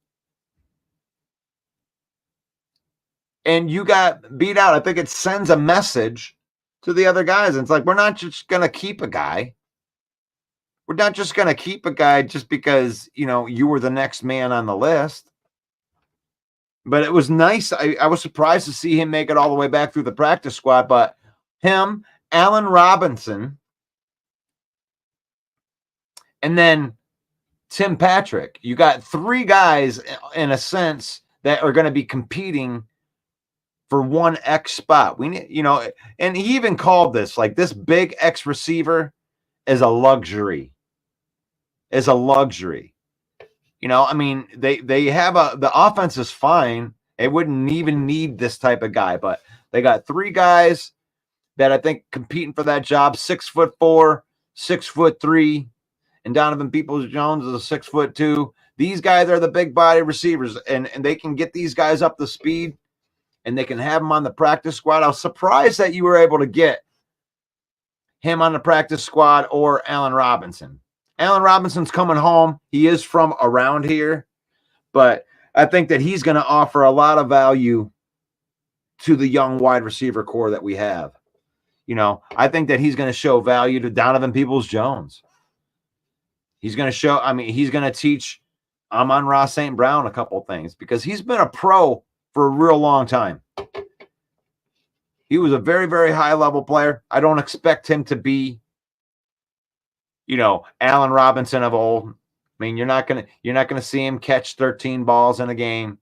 [SPEAKER 1] And you got beat out. I think it sends a message to the other guys. And it's like, we're not just going to keep a guy. We're not just going to keep a guy just because, you were the next man on the list. But it was nice. I was surprised to see him make it all the way back through the practice squad. But him, Allen Robinson, and then Tim Patrick. You got 3 guys, in a sense, that are going to be competing for one X spot. We need, and he even called this, like, this big X receiver is a luxury. Is a luxury. I mean, they have the offense is fine. They wouldn't even need this type of guy, but they got 3 guys that I think competing for that job. 6'4", 6'3", and Donovan Peoples-Jones is a 6'2". These guys are the big body receivers, and they can get these guys up to speed, and they can have them on the practice squad. I was surprised that you were able to get him on the practice squad or Allen Robinson. Allen Robinson's coming home. He is from around here, but I think that he's going to offer a lot of value to the young wide receiver core that we have. I think that he's going to show value to Donovan Peoples-Jones. He's going to show, I mean, he's going to teach Amon-Ra St. Brown a couple things because he's been a pro for a real long time. He was a very, very high level player. I don't expect him to be, Allen Robinson of old. I mean, you're not gonna see him catch 13 balls in a game.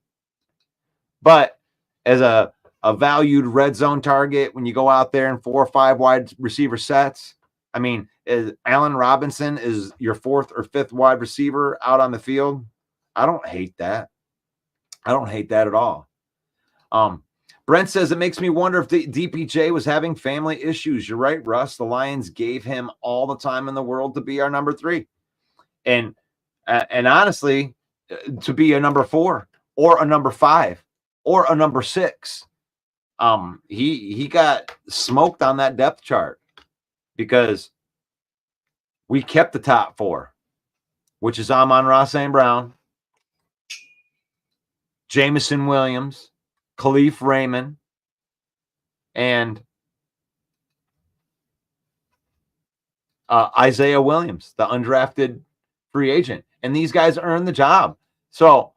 [SPEAKER 1] But as a valued red zone target, when you go out there in 4 or 5 wide receiver sets, I mean, Allen Robinson is your 4th or 5th wide receiver out on the field. I don't hate that. I don't hate that at all. Brent says it makes me wonder if DPJ was having family issues. You're right, Russ. The Lions gave him all the time in the world to be our number 3, and honestly, to be a number 4 or a number 5 or a number 6. He got smoked on that depth chart because we kept the top 4, which is Amon-Ra St. Brown, Jameson Williams, Khalif Raymond, and Isaiah Williams, the undrafted free agent. And these guys earned the job. So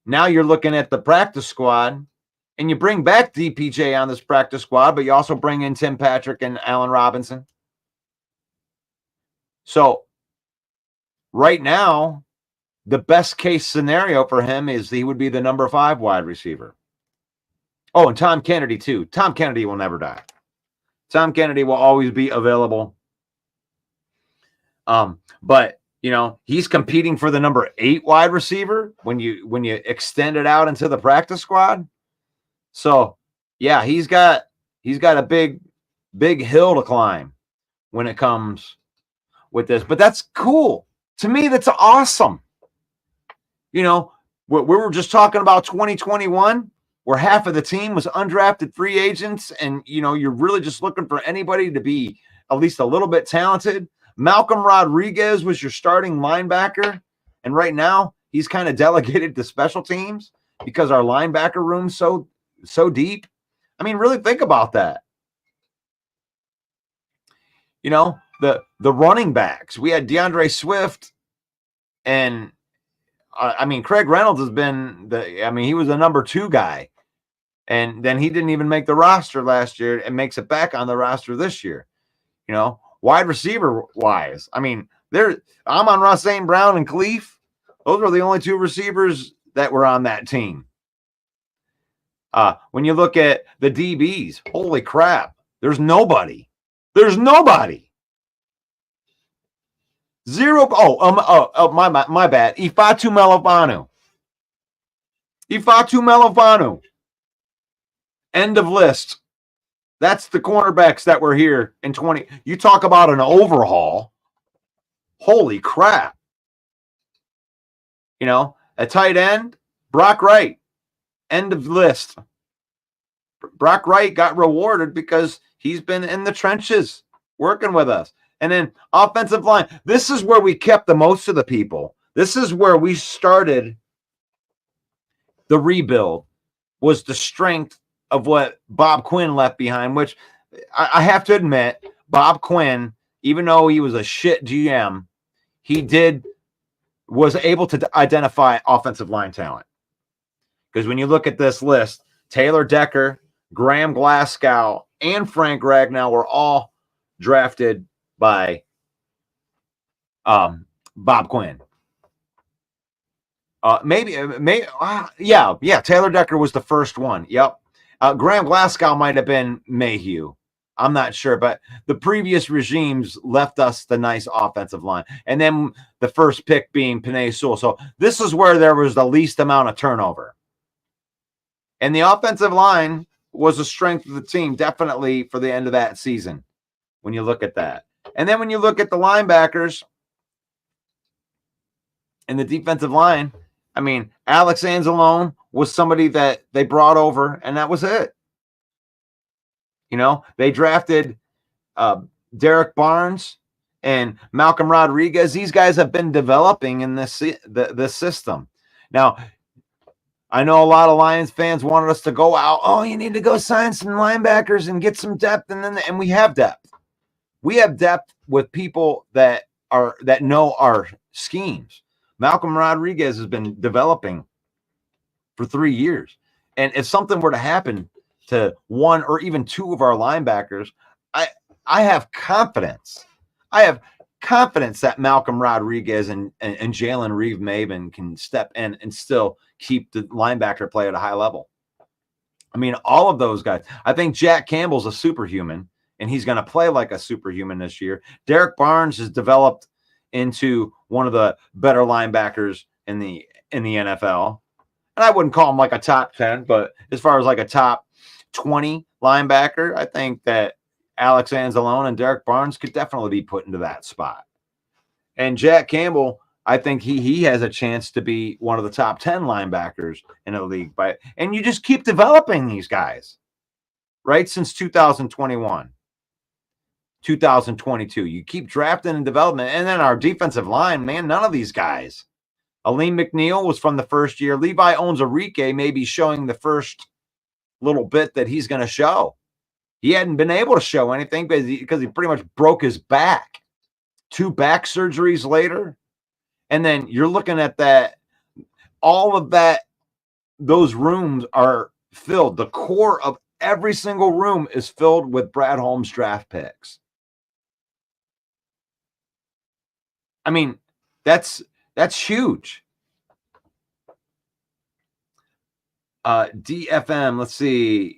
[SPEAKER 1] now you're looking at the practice squad, and you bring back DPJ on this practice squad, but you also bring in Tim Patrick and Allen Robinson. So right now, the best case scenario for him is he would be the number 5 wide receiver. Oh, and Tom Kennedy too. Tom Kennedy will never die. Tom Kennedy will always be available. But he's competing for the number 8 wide receiver when you extend it out into the practice squad. So yeah, he's got a big hill to climb when it comes with this. But that's cool. To me, that's awesome. We were just talking about 2021, where half of the team was undrafted free agents, and you're really just looking for anybody to be at least a little bit talented. Malcolm Rodriguez was your starting linebacker, and right now he's kind of delegated to special teams because our linebacker room's so deep. I mean, really think about that. The running backs. We had DeAndre Swift, and Craig Reynolds has been he was the number 2 guy. And then he didn't even make the roster last year and makes it back on the roster this year. Wide receiver wise, there's Amon-Ra St. Brown and Khalif. Those were the only 2 receivers that were on that team. When you look at the DBs, holy crap, there's nobody. There's nobody. 0. My bad. Ifeatu Melifonwu. End of list. That's the cornerbacks that were here in 20. You talk about an overhaul. Holy crap. A tight end, Brock Wright. End of list. Brock Wright got rewarded because he's been in the trenches working with us. And then offensive line. This is where we kept the most of the people. This is where we started the rebuild, was the strength of what Bob Quinn left behind, which I have to admit, Bob Quinn, even though he was a shit GM, was able to identify offensive line talent. Because when you look at this list, Taylor Decker, Graham Glasgow, and Frank Ragnow were all drafted by Bob Quinn. Taylor Decker was the first one. Yep. Graham Glasgow might have been Mayhew. I'm not sure, but the previous regimes left us the nice offensive line. And then the first pick being Penei Sewell. So this is where there was the least amount of turnover. And the offensive line was the strength of the team, definitely for the end of that season, when you look at that. And then when you look at the linebackers and the defensive line, Alex Anzalone was somebody that they brought over, and that was it. They drafted Derek Barnes and Malcolm Rodriguez. These guys have been developing in this system. Now, I know a lot of Lions fans wanted us to go out. Oh, you need to go sign some linebackers and get some depth, and we have depth. We have depth with people that that know our schemes. Malcolm Rodriguez has been developing for 3 years. And if something were to happen to one or even two of our linebackers, I have confidence. I have confidence that Malcolm Rodriguez and Jalen Reeve-Maben can step in and still keep the linebacker play at a high level. I mean, all of those guys. I think Jack Campbell's a superhuman, and he's going to play like a superhuman this year. Derek Barnes has developed into one of the better linebackers in the NFL. And I wouldn't call him like a top 10, but as far as like a top 20 linebacker, I think that Alex Anzalone and Derek Barnes could definitely be put into that spot. And Jack Campbell, I think he has a chance to be one of the top 10 linebackers in the league. And you just keep developing these guys, right? Since 2021, 2022. You keep drafting and development. And then our defensive line, man, none of these guys. Aleem McNeil was from the first year. Levi Onwuzurike may be showing the first little bit that he's going to show. He hadn't been able to show anything because he pretty much broke his back. 2 back surgeries later. And then you're looking at that. All of that, those rooms are filled. The core of every single room is filled with Brad Holmes draft picks. I mean, that's huge. DFM, let's see.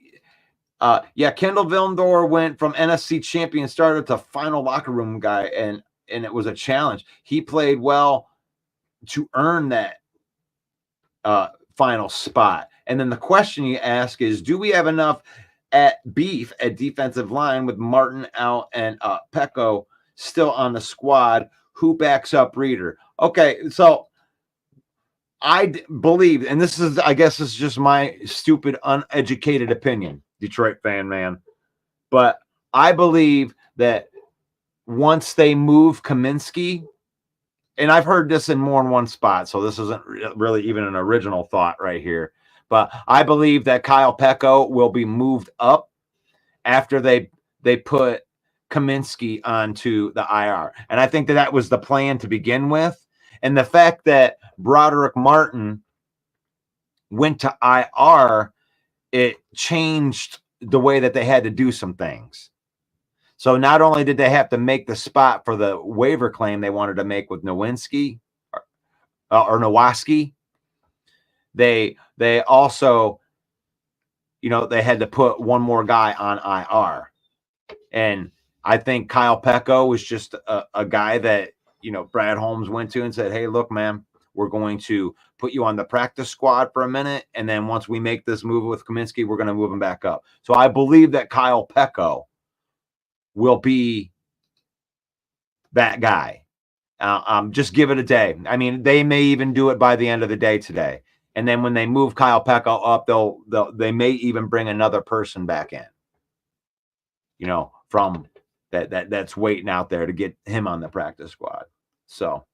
[SPEAKER 1] Kendall Villendor went from NFC champion starter to final locker room guy, and it was a challenge. He played well to earn that final spot. And then the question you ask is, do we have enough beef at defensive line with Martin out and Pecco still on the squad? Who backs up Reader? Okay, so I believe, and this is just my stupid, uneducated opinion, Detroit fan, man. But I believe that once they move Kaminsky, and I've heard this in more than one spot, so this isn't really even an original thought right here. But I believe that Kyle Pecco will be moved up after they put Kaminsky onto the IR. And I think that was the plan to begin with. And the fact that Broderick Martin went to IR, it changed the way that they had to do some things. So not only did they have to make the spot for the waiver claim they wanted to make with Nowinski or Nowaski, they also, they had to put one more guy on IR. And I think Kyle Pecco was just a guy that, Brad Holmes went to and said, hey, look, man, we're going to put you on the practice squad for a minute. And then once we make this move with Kaminsky, we're going to move him back up. So I believe that Kyle Pecco will be that guy. Just give it a day. I mean, they may even do it by the end of the day today. And then when they move Kyle Pecco up, they may even bring another person back in, from that's waiting out there to get him on the practice squad. So,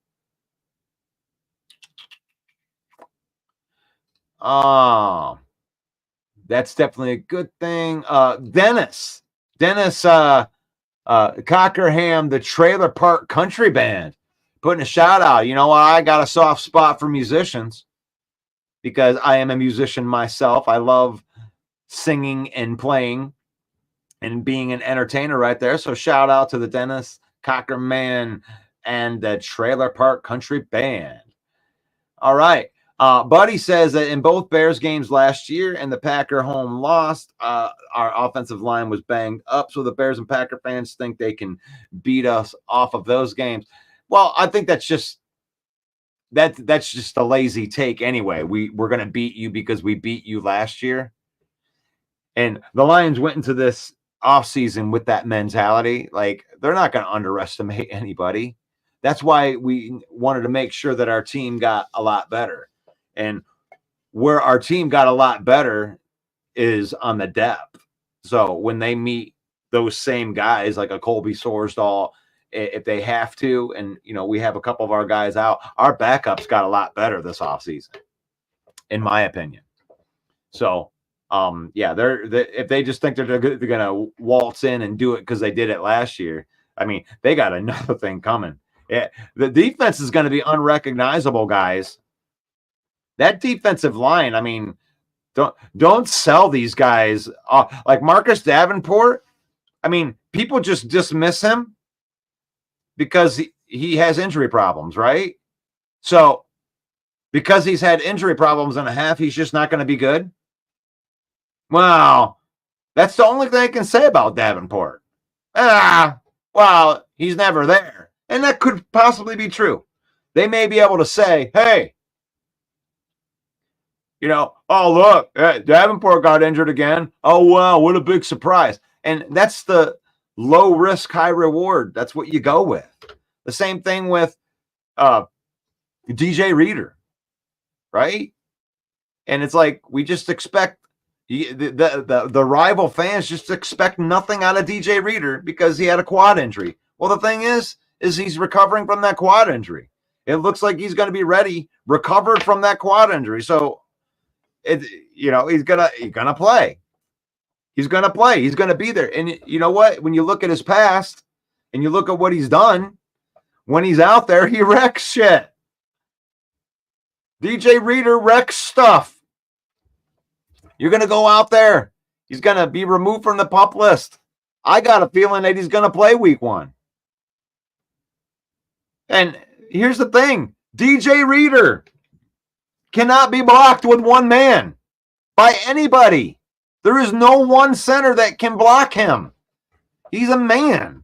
[SPEAKER 1] that's definitely a good thing. Dennis Cockerham, the Trailer Park Country Band, putting a shout out. I got a soft spot for musicians because I am a musician myself. I love singing and playing and being an entertainer right there. So shout out to the Dennis Cockerman and the Trailer Park Country Band. All right. Buddy says that in both Bears games last year and the Packer home lost, our offensive line was banged up. So the Bears and Packer fans think they can beat us off of those games. Well, I think that's just a lazy take anyway. We're going to beat you because we beat you last year. And the Lions went into this offseason with that mentality. Like, they're not going to underestimate anybody. That's why we wanted to make sure that our team got a lot better. And where our team got a lot better is on the depth. So when they meet those same guys like a Colby Sorsdahl, if they have to, and we have a couple of our guys out, our backups got a lot better this offseason, in my opinion. So if they just think they're going to waltz in and do it because they did it last year, I mean, they got another thing coming. The defense is going to be unrecognizable, guys. That defensive line, I mean, don't sell these guys. Like Marcus Davenport, I mean, people just dismiss him because he has injury problems, right? So because he's had injury problems and a half, he's just not going to be good. Wow. That's the only thing I can say about Davenport. Well, he's never there. And that could possibly be true. They may be able to say, hey, oh, look, Davenport got injured again. Oh, wow, what a big surprise. And that's the low risk, high reward. That's what you go with. The same thing with DJ Reader, right? And it's like we just expect the rival fans just expect nothing out of DJ Reader because he had a quad injury. Well, the thing is he's recovering from that quad injury. It looks like he's going to be ready, recovered from that quad injury. So, he's gonna play. He's gonna play. He's gonna be there. And you know what? When you look at his past and you look at what he's done, when he's out there, he wrecks shit. DJ Reader wrecks stuff. You're going to go out there. He's going to be removed from the PUP list. I got a feeling that he's going to play week 1. And here's the thing. DJ Reader cannot be blocked with one man by anybody. There is no one center that can block him. He's a man.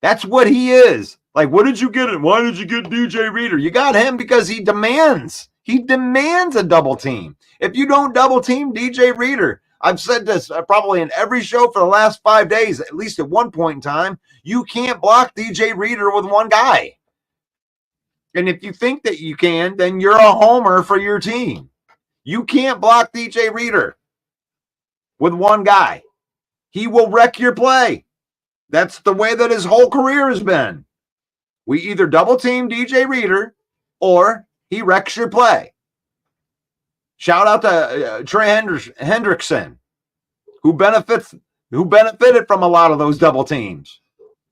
[SPEAKER 1] That's what he is. Like, what did you get it? Why did you get DJ Reader? You got him because he demands. He demands a double team. If you don't double team DJ Reader, I've said this probably in every show for the last 5 days, at least at one point in time, you can't block DJ Reader with one guy. And if you think that you can, then you're a homer for your team. You can't block DJ Reader with one guy. He will wreck your play. That's the way that his whole career has been. We either double team DJ Reader or he wrecks your play. Shout out to Trey Hendrickson, who benefited from a lot of those double teams.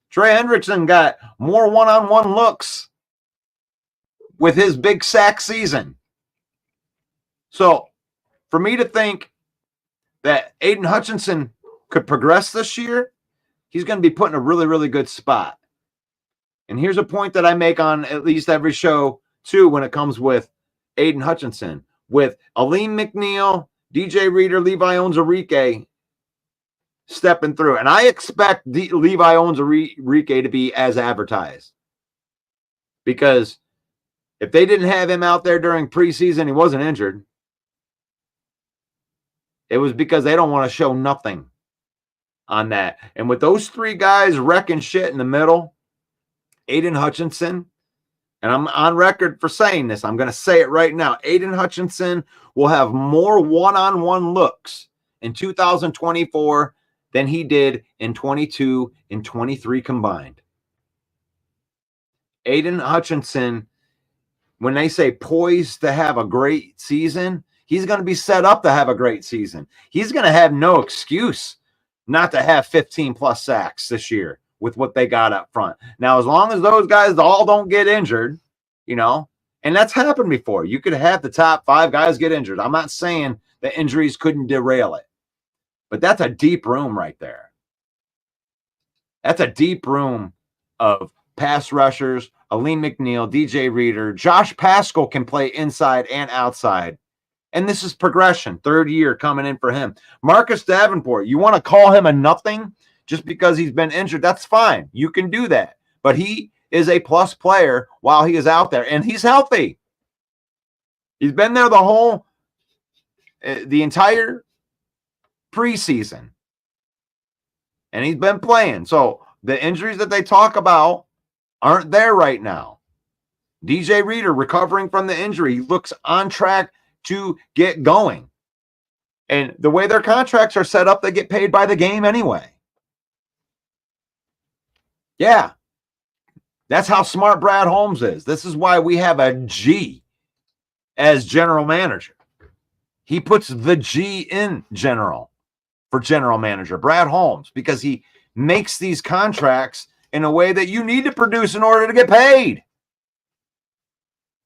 [SPEAKER 1] Trey Hendrickson got more one-on-one looks with his big sack season. So for me to think that Aiden Hutchinson could progress this year, he's going to be put in a really, really good spot. And here's a point that I make on at least every show, too, when it comes with Aiden Hutchinson. With Aleem McNeil, DJ Reader, Levi Onwuzurike stepping through. And I expect Levi Onwuzurike to be as advertised. Because if they didn't have him out there during preseason, he wasn't injured. It was because they don't want to show nothing on that. And with those three guys wrecking shit in the middle, Aiden Hutchinson, and I'm on record for saying this, I'm going to say it right now, Aiden Hutchinson will have more one-on-one looks in 2024 than he did in 22 and 23 combined. Aiden Hutchinson, when they say poised to have a great season, he's going to be set up to have a great season. He's going to have no excuse not to have 15-plus sacks this year with what they got up front. Now, as long as those guys all don't get injured, and that's happened before. You could have the top 5 guys get injured. I'm not saying that injuries couldn't derail it, but that's a deep room right there. That's a deep room of pass rushers, Aleem McNeil, DJ Reader. Josh Paschal can play inside and outside. And this is progression, 3rd year coming in for him. Marcus Davenport, you want to call him a nothing just because he's been injured? That's fine. You can do that. But he is a plus player while he is out there, and he's healthy. He's been there the entire preseason, and he's been playing. So the injuries that they talk about aren't there right now. DJ Reader recovering from the injury, looks on track to get going. And the way their contracts are set up, they get paid by the game anyway. Yeah. That's how smart Brad Holmes is. This is why we have a G as general manager. He puts the G in general for general manager, Brad Holmes, because he makes these contracts in a way that you need to produce in order to get paid.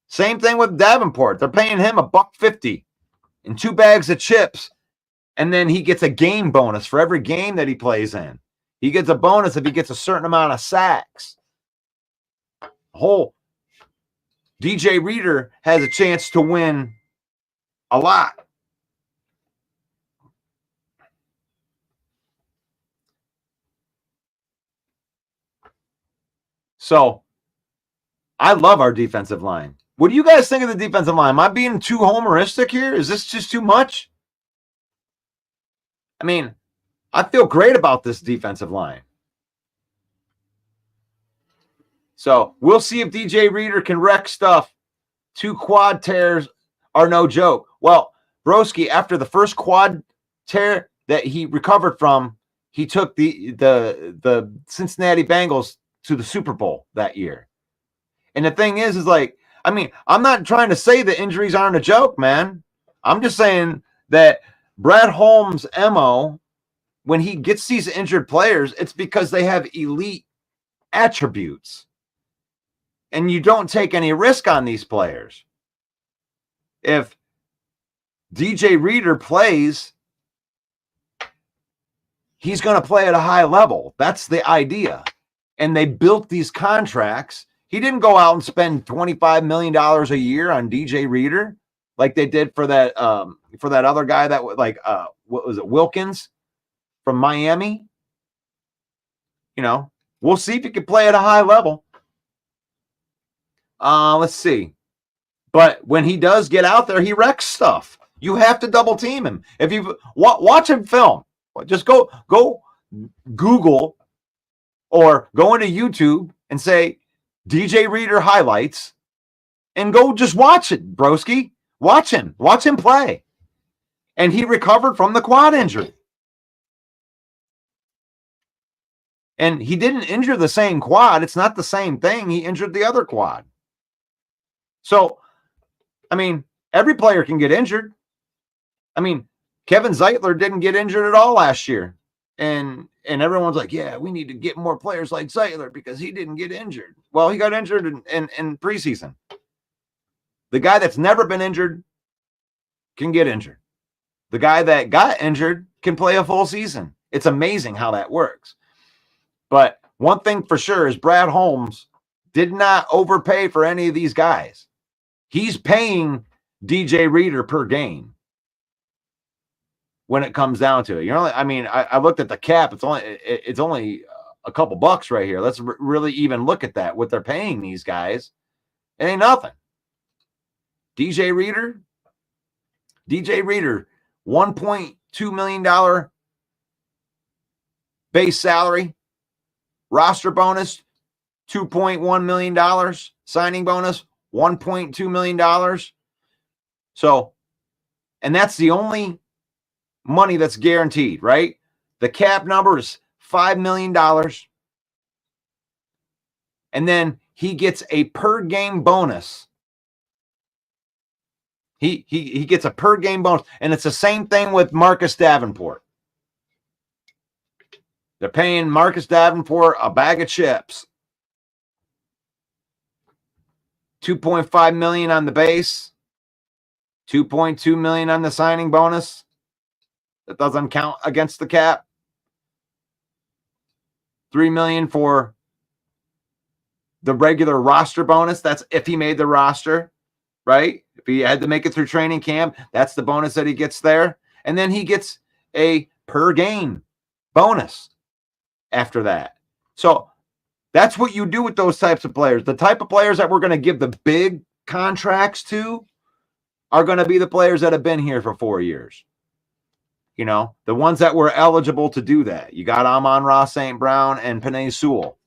[SPEAKER 1] Same thing with Davenport. They're paying him $1.50 and 2 bags of chips, and then he gets a game bonus for every game that he plays in. He gets a bonus if he gets a certain amount of sacks. Whole DJ Reader has a chance to win a lot. So I love our defensive line. What do you guys think of the defensive line? Am I being too homeristic here? Is this just too much? I mean, I feel great about this defensive line. So we'll see if DJ Reader can wreck stuff. 2 quad tears are no joke. Well, Broski, after the first quad tear that he recovered from, he took the Cincinnati Bengals to the Super Bowl that year. And the thing is like, I mean, I'm not trying to say that injuries aren't a joke, man. I'm just saying that Brad Holmes' MO, when he gets these injured players, it's because they have elite attributes. And you don't take any risk on these players. If DJ Reader plays, he's going to play at a high level. That's the idea. And they built these contracts. He didn't go out and spend $25 million a year on DJ Reader like they did for that other guy that like what was it, Wilkins from Miami. You know, we'll see if he can play at a high level. Let's see. But when he does get out there, he wrecks stuff. You have to double team him. If you watch him film, just go Google or go into YouTube and say DJ Reader highlights and go just watch it, broski. Watch him play. And he recovered from the quad injury. And he didn't injure the same quad. It's not the same thing. He injured the other quad. So, I mean, every player can get injured. I mean, Kevin Zeitler didn't get injured at all last year. And everyone's like, yeah, we need to get more players like Zeitler because he didn't get injured. Well, he got injured in preseason. The guy that's never been injured can get injured. The guy that got injured can play a full season. It's amazing how that works. But one thing for sure is Brad Holmes did not overpay for any of these guys. He's paying DJ Reader per game when it comes down to it. You know, I mean, I looked at the cap. It's only a couple bucks right here. Let's really even look at that. What they're paying these guys, it ain't nothing. DJ Reader, $1.2 million base salary, roster bonus, $2.1 million, signing bonus, $1.2 million. So, and that's the only money that's guaranteed, right? The cap number is $5 million. And then he gets a per game bonus. He gets a per game bonus. And it's the same thing with Marcus Davenport. They're paying Marcus Davenport a bag of chips. $2.5 million on the base, $2.2 million on the signing bonus. That doesn't count against the cap. $3 million for the regular roster bonus. That's if he made the roster, right? If he had to make it through training camp, that's the bonus that he gets there. And then he gets a per game bonus after that. So that's what you do with those types of players. The type of players that we're going to give the big contracts to are going to be the players that have been here for 4 years. You know, the ones that were eligible to do that. You got Amon-Ra St. Brown and Penei Sewell.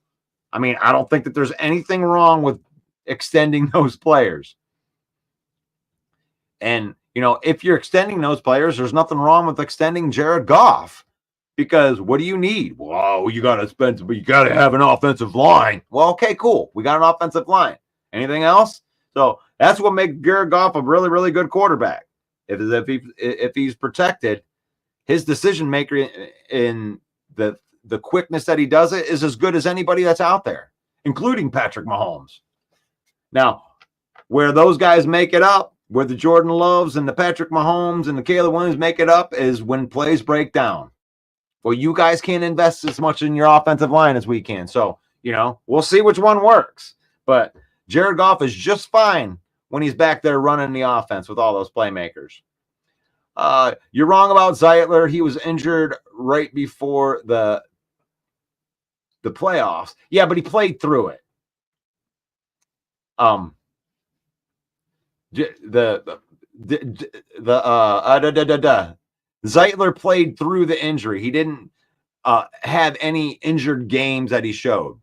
[SPEAKER 1] I mean, I don't think that there's anything wrong with extending those players. And, you know, if you're extending those players, there's nothing wrong with extending Jared Goff. Because what do you need? Well, you got to spend, but you got to have an offensive line. Well, okay, cool. We got an offensive line. Anything else? So that's what makes Jared Goff a really, really good quarterback. If he's protected, his decision maker in the the quickness that he does it is as good as anybody that's out there, including Patrick Mahomes. Now, where those guys make it up, where the Jordan Loves and the Patrick Mahomes and the Caleb Williams make it up, is when plays break down. Well, you guys can't invest as much in your offensive line as we can. So, we'll see which one works. But Jared Goff is just fine when he's back there running the offense with all those playmakers. You're wrong about Zeitler. He was injured right before the playoffs. Yeah, but he played through it. Zeitler played through the injury. He didn't have any injured games that he showed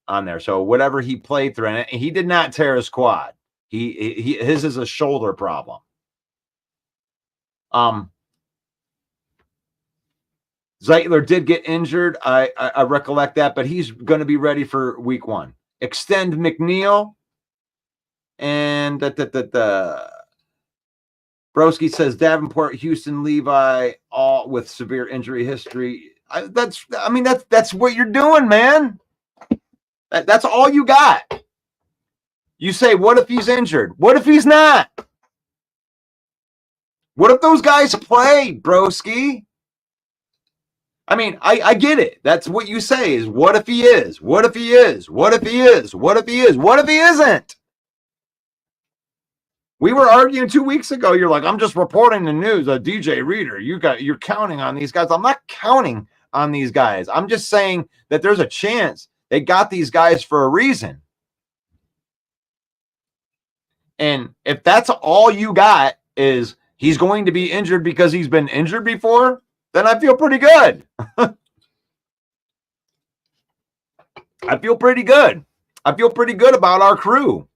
[SPEAKER 1] on there. So whatever he played through, and he did not tear his quad. His is a shoulder problem. Zeitler did get injured. I recollect that, but he's going to be ready for week 1. Extend McNeil. And Broski says Davenport, Houston, Levi, all with severe injury history. That's what you're doing, man. That's all you got. You say, what if he's injured? What if he's not? What if those guys play, Broski? I mean, I get it. That's what you say is, what if he is? What if he is? What if he is? What if he is? What if he isn't? We were arguing 2 weeks ago. You're like, I'm just reporting the news. DJ Reader, you're counting on these guys. I'm not counting on these guys. I'm just saying that there's a chance they got these guys for a reason. And if that's all you got is he's going to be injured because he's been injured before, then I feel pretty good. I feel pretty good. I feel pretty good about our crew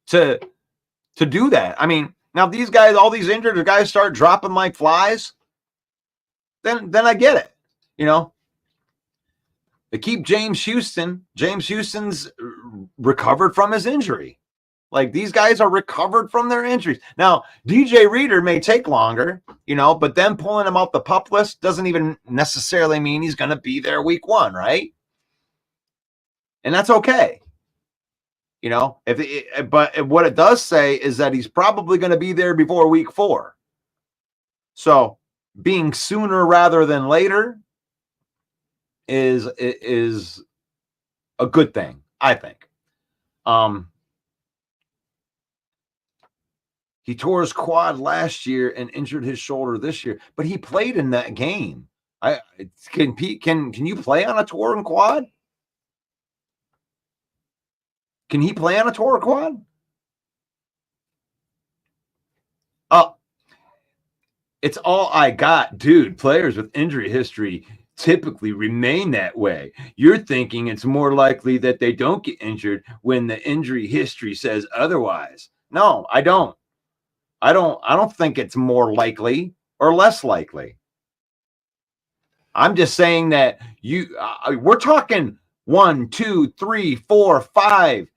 [SPEAKER 1] to do that. I mean, now these guys, all these injured guys start dropping like flies, then I get it. They keep James Houston. James Houston's recovered from his injury. Like, these guys are recovered from their injuries. Now, DJ Reader may take longer, but them pulling him off the PUP list doesn't even necessarily mean he's going to be there week 1, right? And that's okay. But what it does say is that he's probably going to be there before week 4. So being sooner rather than later is a good thing, I think. He tore his quad last year and injured his shoulder this year, but he played in that game. Can you play on a torn quad? Can he play on a torn quad? It's all I got. Dude, players with injury history typically remain that way. You're thinking it's more likely that they don't get injured when the injury history says otherwise. No, I don't. I don't think it's more likely or less likely. I'm just saying that we're talking 1, 2, 3, 4, 5,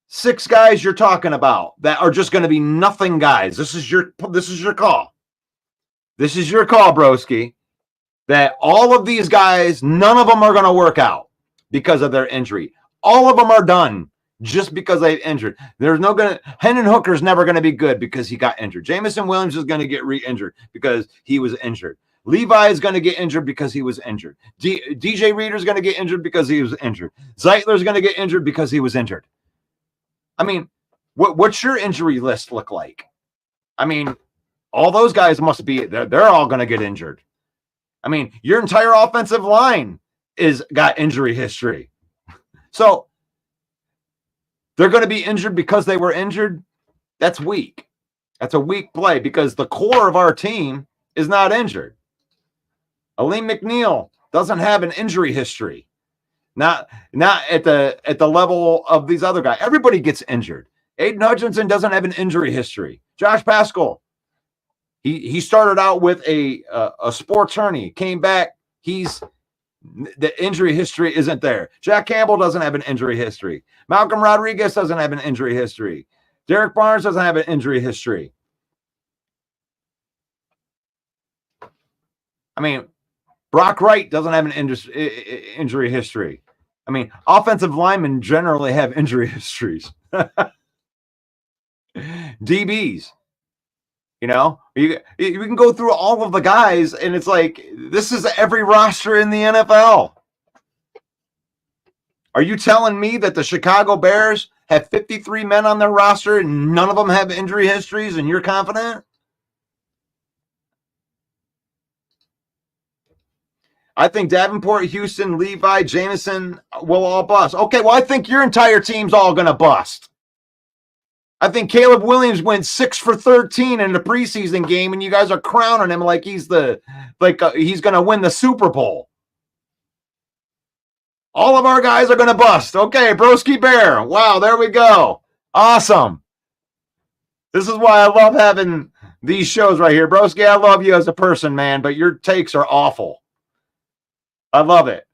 [SPEAKER 1] 6 guys you're talking about that are just going to be nothing guys. This is your call. This is your call, broski. That all of these guys, none of them are going to work out because of their injury. All of them are done just because they've injured. Hendon Hooker's never going to be good because he got injured. Jamison Williams is going to get re-injured because he was injured. Levi is going to get injured because he was injured. DJ Reader is going to get injured because he was injured. Zeitler is going to get injured because he was injured. I mean, what's your injury list look like? I mean, all those guys must be, they're all going to get injured. I mean, your entire offensive line got injury history. So they're going to be injured because they were injured. That's weak. That's a weak play because the core of our team is not injured. Aleem McNeil doesn't have an injury history. Not at the level of these other guys. Everybody gets injured. Aiden Hutchinson doesn't have an injury history. Josh Pascal, he started out with a sports hernia, came back. The injury history isn't there. Jack Campbell doesn't have an injury history. Malcolm Rodriguez doesn't have an injury history. Derek Barnes doesn't have an injury history. I mean, Brock Wright doesn't have an injury history. I mean, offensive linemen generally have injury histories. DBs, you know, you can go through all of the guys, and it's like, this is every roster in the NFL. Are you telling me that the Chicago Bears have 53 men on their roster and none of them have injury histories, and you're confident? I think Davenport, Houston, Levi, Jameson will all bust. Okay, well, I think your entire team's all going to bust. I think Caleb Williams went 6 for 13 in the preseason game, and you guys are crowning him like he's going to win the Super Bowl. All of our guys are going to bust. Okay, Broski Bear. Wow, there we go. Awesome. This is why I love having these shows right here. Broski, I love you as a person, man, but your takes are awful. I love it.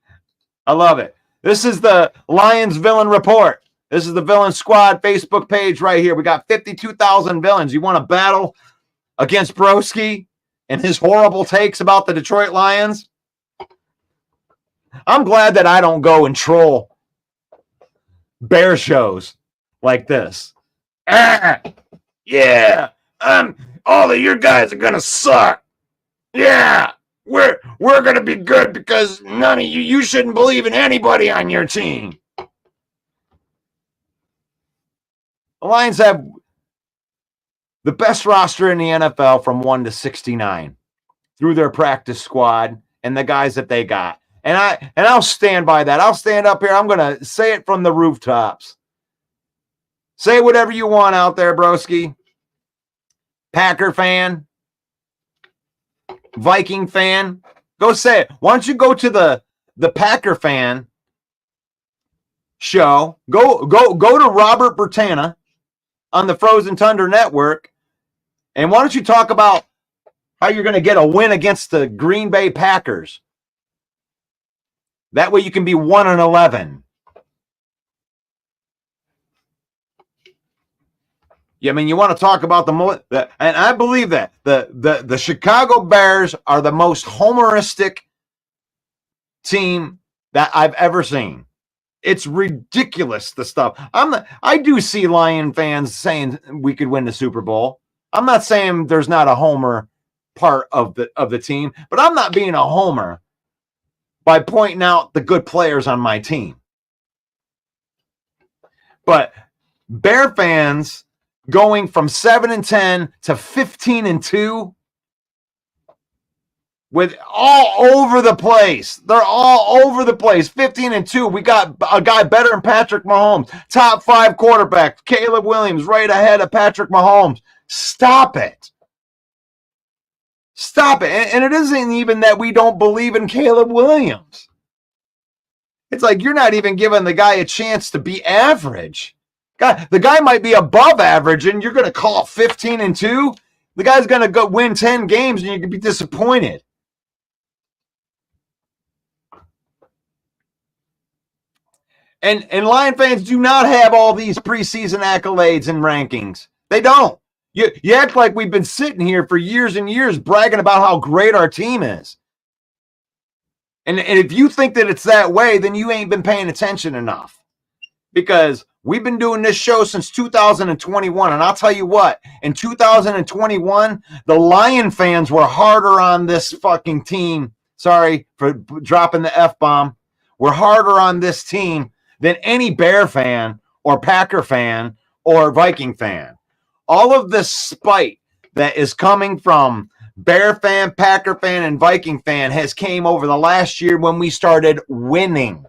[SPEAKER 1] I love it. This is the Lions Villain Report. This is the Villain Squad Facebook page right here. We got 52,000 villains. You want to battle against Broski and his horrible takes about the Detroit Lions? I'm glad that I don't go and troll bear shows like this. Yeah, all of your guys are going to suck. Yeah. We're going to be good because none of you shouldn't believe in anybody on your team. The Lions have the best roster in the NFL from 1 to 69 through their practice squad and the guys that they got. And I'll stand by that. I'll stand up here. I'm going to say it from the rooftops. Say whatever you want out there, broski. Packer fan. Viking fan, go say it. Why don't you go to the Packer fan show? Go to Robert Bertana on the Frozen Thunder Network, and why don't you talk about how you're going to get a win against the Green Bay Packers? That way you can be 1-11. Yeah, I mean, you want to talk about and I believe that the Chicago Bears are the most homeristic team that I've ever seen. It's ridiculous, the stuff. I do see Lion fans saying we could win the Super Bowl. I'm not saying there's not a homer part of the team, but I'm not being a homer by pointing out the good players on my team. But Bear fans going from 7-10 to 15-2 with all over the place. They're all over the place. 15-2. We got a guy better than Patrick Mahomes. Top 5 quarterback. Caleb Williams right ahead of Patrick Mahomes. Stop it. Stop it. And it isn't even that we don't believe in Caleb Williams. It's like you're not even giving the guy a chance to be average. The guy might be above average, and you're going to call 15-2. The guy's going to go win 10 games, and you can be disappointed. And Lion fans do not have all these preseason accolades and rankings. They don't. You act like we've been sitting here for years and years bragging about how great our team is. And if you think that it's that way, then you ain't been paying attention enough. Because we've been doing this show since 2021, and I'll tell you what, in 2021, the Lion fans were harder on this fucking team. Sorry for dropping the F-bomb. We're harder on this team than any Bear fan or Packer fan or Viking fan. All of this spite that is coming from Bear fan, Packer fan, and Viking fan has came over the last year when we started winning.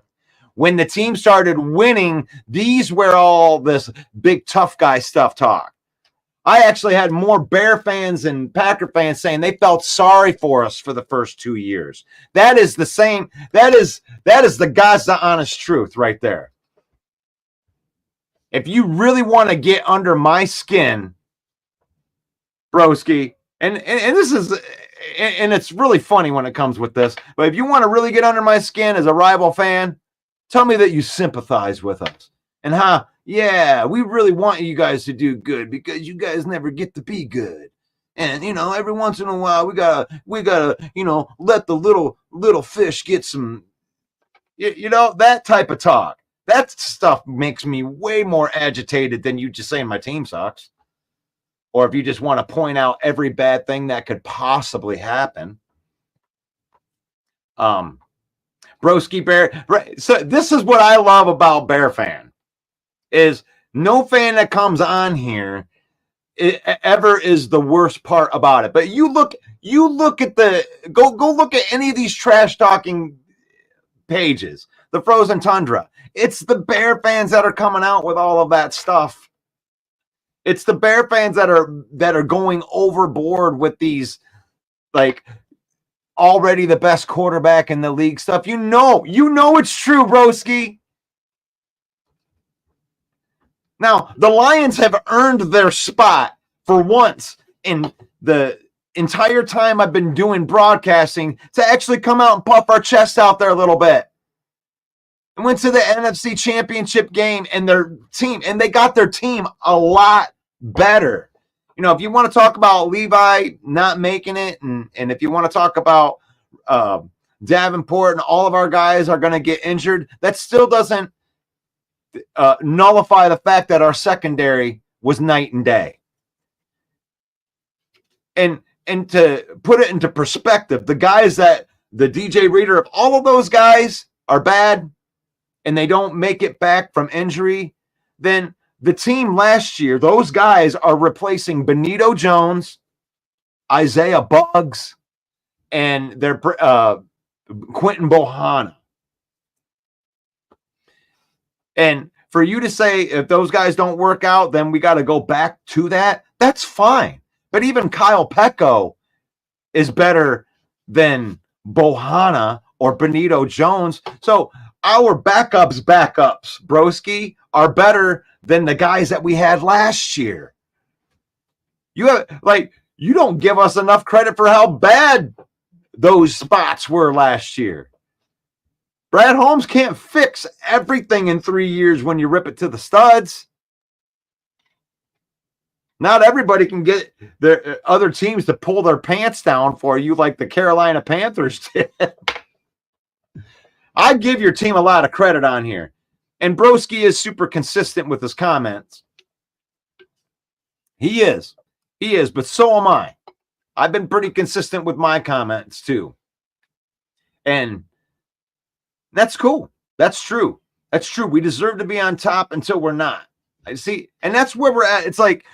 [SPEAKER 1] When the team started winning, these were all this big tough guy stuff talk. I actually had more Bear fans and Packer fans saying they felt sorry for us for the first 2 years. That is the same. That is the God's the honest truth right there. If you really want to get under my skin, broski, and this is, and it's really funny when it comes with this, but if you want to really get under my skin as a rival fan, tell me that you sympathize with us and how, yeah, we really want you guys to do good because you guys never get to be good. And every once in a while we gotta let the little fish get some, that type of talk. That stuff makes me way more agitated than you just saying my team sucks. Or if you just want to point out every bad thing that could possibly happen. Broski Bear. So this is what I love about Bear Fan is no fan that comes on here ever is the worst part about it. But you look at the go look at any of these trash talking pages, the Frozen Tundra. It's the Bear fans that are coming out with all of that stuff. It's the Bear fans that are going overboard with these like already the best quarterback in the league stuff. You know it's true, broski. Now, the Lions have earned their spot for once in the entire time I've been doing broadcasting to actually come out and puff our chest out there a little bit. And went to the NFC Championship game and they got their team a lot better. If you want to talk about Levi not making it, and if you want to talk about Davenport and all of our guys are going to get injured, that still doesn't nullify the fact that our secondary was night and day. And to put it into perspective, the guys that the DJ Reader, if all of those guys are bad and they don't make it back from injury, then the team last year, those guys are replacing Benito Jones, Isaiah Buggs, and their Quentin Bohanna. And for you to say if those guys don't work out, then we got to go back to that, that's fine. But even Kyle Pecco is better than Bohanna or Benito Jones. So our backups, broski, are better than the guys that we had last year. You don't give us enough credit for how bad those spots were last year. Brad Holmes can't fix everything in 3 years when you rip it to the studs. Not everybody can get their other teams to pull their pants down for you like the Carolina Panthers did. I give your team a lot of credit on here. And Broski is super consistent with his comments. He is, but so am I. I've been pretty consistent with my comments too. And that's cool. That's true. We deserve to be on top until we're not. I see. And that's where we're at. It's like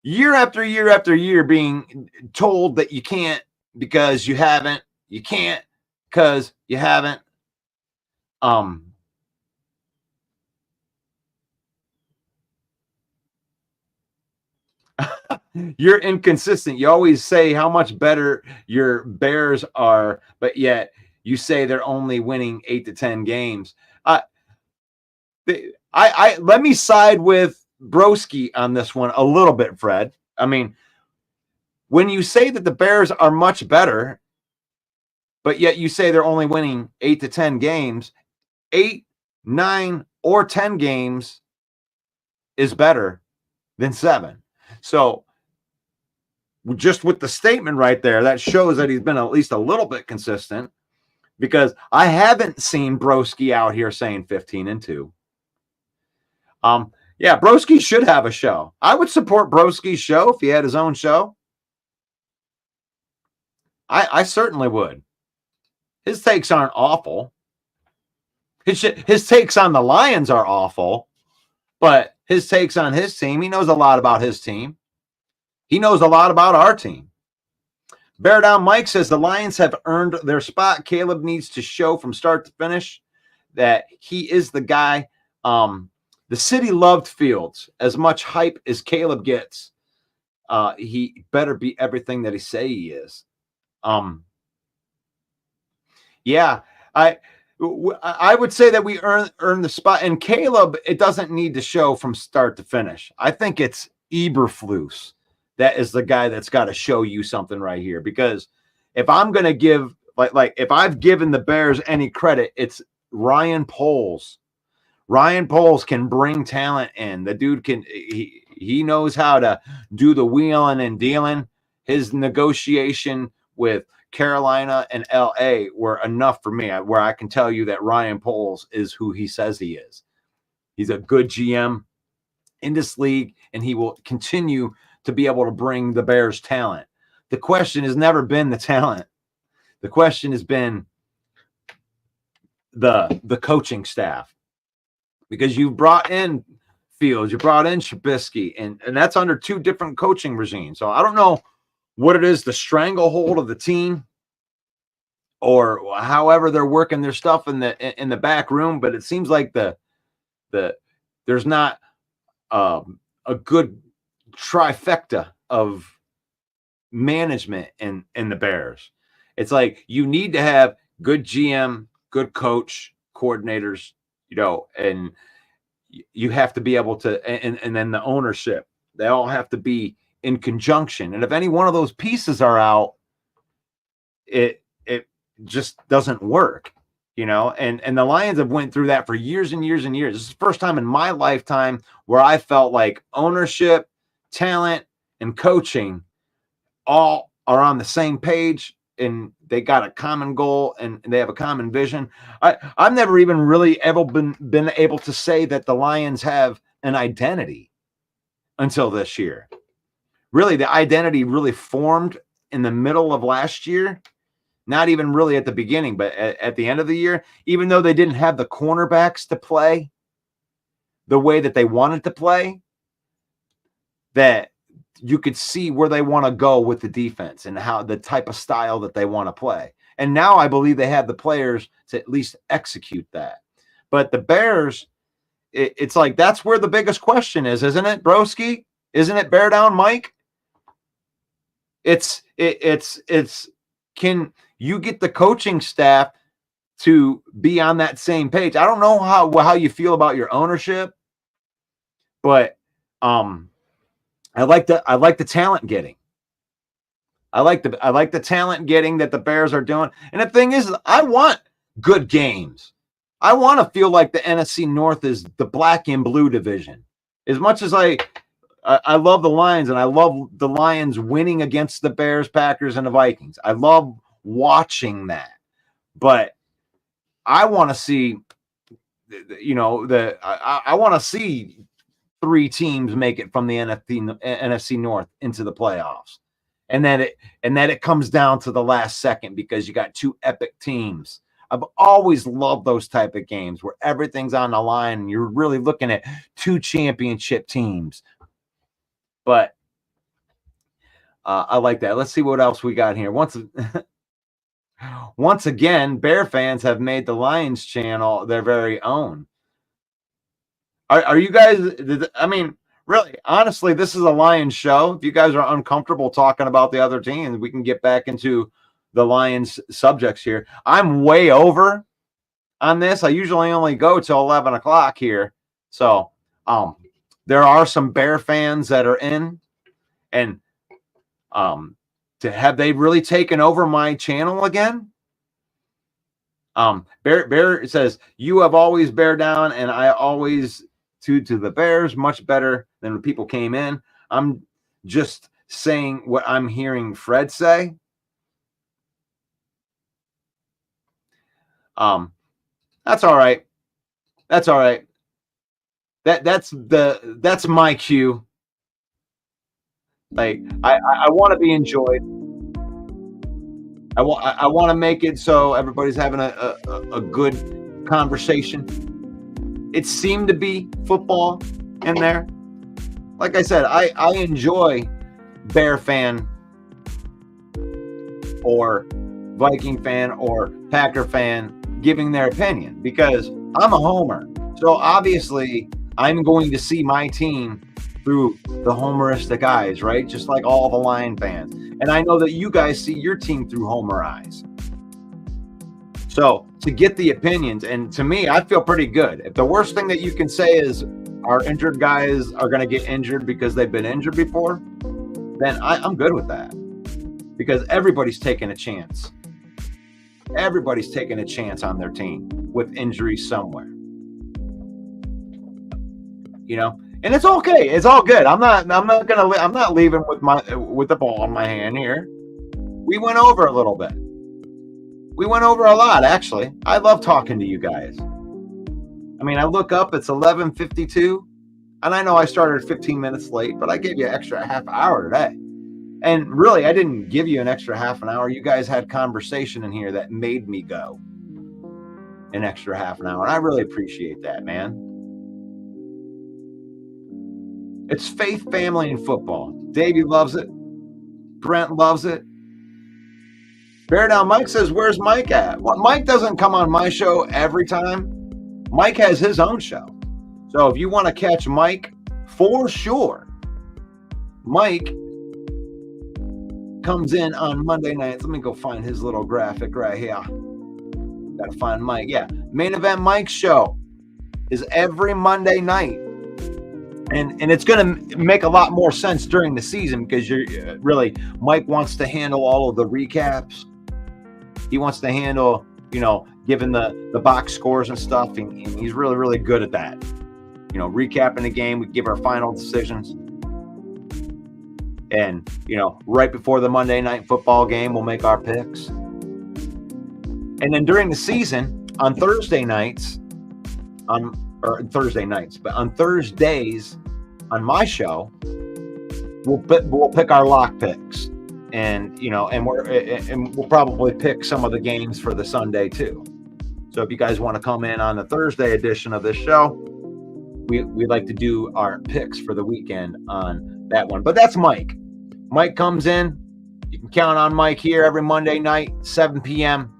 [SPEAKER 1] year after year after year being told that you can't because you haven't. You can't because you haven't. You're inconsistent. You always say how much better your Bears are, but yet you say they're only winning 8 to 10 games. Let me side with Broski on this one a little bit, Fred. I mean, when you say that the Bears are much better, but yet you say they're only winning 8 to 10 games, 8, 9, or 10 games is better than 7. So just with the statement right there, that shows that he's been at least a little bit consistent, because I haven't seen Broski out here saying 15-2. Yeah, Broski should have a show. I would support Broski's show if he had his own show. I certainly would. His takes aren't awful. His takes on the Lions are awful, but his takes on his team, he knows a lot about his team. He knows a lot about our team. Bear Down Mike says the Lions have earned their spot. Caleb needs to show from start to finish that he is the guy. The city loved Fields. As much hype as Caleb gets, he better be everything that he say he is. Yeah, I would say that we earn the spot. And Caleb, it doesn't need to show from start to finish. I think it's Eberflus that is the guy that's got to show you something right here. Because if I'm going to give, like if I've given the Bears any credit, it's Ryan Poles. Ryan Poles can bring talent in. The dude he knows how to do the wheeling and dealing. His negotiation with Carolina and LA were enough for me, where I can tell you that Ryan Poles is who he says he is. He's a good GM in this league, and he will continue to be able to bring the Bears talent. The question has never been the talent. The question has been the coaching staff, because you brought in Fields, you brought in Trubisky, and that's under two different coaching regimes. So I don't know what it is, the stranglehold of the team, or however they're working their stuff in the back room, but it seems like there's not a good trifecta of management in the Bears. It's like you need to have good GM, good coach, coordinators, and you have to be able to, and then the ownership, they all have to be in conjunction. And if any one of those pieces are out, it just doesn't work, and the Lions have went through that for years and years and years. This is the first time in my lifetime where I felt like ownership, talent, and coaching all are on the same page, and they got a common goal, and they have a common vision. I've never even really ever been able to say that the Lions have an identity until this year. Really, the identity really formed in the middle of last year, not even really at the beginning, but at the end of the year, even though they didn't have the cornerbacks to play the way that they wanted to play, that you could see where they want to go with the defense and how the type of style that they want to play. And now I believe they have the players to at least execute that. But the Bears, it's like, that's where the biggest question is, isn't it, broski? Isn't it, Bear Down Mike? It's can you get the coaching staff to be on that same page? I don't know how you feel about your ownership, but I like the talent getting. I like the talent getting that the Bears are doing. And the thing is, I want good games. I want to feel like the NFC North is the black and blue division. As much as I love the Lions, and I love the Lions winning against the Bears, Packers, and the Vikings. I love watching that. But I want to see, I want to see 3 teams make it from the NFC North into the playoffs, and that it comes down to the last second because you got 2 epic teams. I've always loved those type of games where everything's on the line and you're really looking at 2 championship teams. But I like that. Let's see what else we got here. Once again, Bear fans have made the Lions channel their very own. Are you guys, I mean, really, honestly, this is a Lions show. If you guys are uncomfortable talking about the other teams, we can get back into the Lions subjects here. I'm way over on this. I usually only go till 11 o'clock here. So there are some Bear fans that are in, and have they really taken over my channel again? Bear says, you have always bear down, and I always to the Bears, much better than when people came in. I'm just saying what I'm hearing Fred say. That's all right. That's all right. That's my cue. Like, I want to be enjoyed. I want to make it so everybody's having a good conversation. It seemed to be football in there. Like I said, I enjoy Bear fan or Viking fan or Packer fan giving their opinion, because I'm a homer. So obviously I'm going to see my team through the homeristic eyes, right? Just like all the Lion fans. And I know that you guys see your team through homer eyes. So to get the opinions, and to me, I feel pretty good. If the worst thing that you can say is our injured guys are going to get injured because they've been injured before, then I'm good with that, because everybody's taking a chance. Everybody's taking a chance on their team with injuries somewhere. and it's okay. It's all good. I'm not leaving with the ball in my hand here. We went over a little bit. We went over a lot, actually. I love talking to you guys. I mean, I look up, it's 11:52, and I know I started 15 minutes late, but I gave you an extra half hour today. And really, I didn't give you an extra half an hour. You guys had conversation in here that made me go an extra half an hour. And I really appreciate that, man. It's faith, family, and football. Davey loves it. Brent loves it. Bear Down Mike says, where's Mike at? Well, Mike doesn't come on my show every time. Mike has his own show. So if you want to catch Mike, for sure, Mike comes in on Monday nights. Let me go find his little graphic right here. Got to find Mike. Yeah. Main Event Mike's show is every Monday night. And it's going to make a lot more sense during the season because you're really, Mike wants to handle all of the recaps. He wants to handle, giving the box scores and stuff. And he's really, really good at that. Recapping the game, we give our final decisions. And, right before the Monday night football game, we'll make our picks. And then during the season, on Thursdays, but on Thursdays on my show, we'll pick our lock picks. And we'll probably pick some of the games for the Sunday too. So if you guys want to come in on the Thursday edition of this show, we like to do our picks for the weekend on that one. But that's Mike. Mike comes in. You can count on Mike here every Monday night, 7 p.m.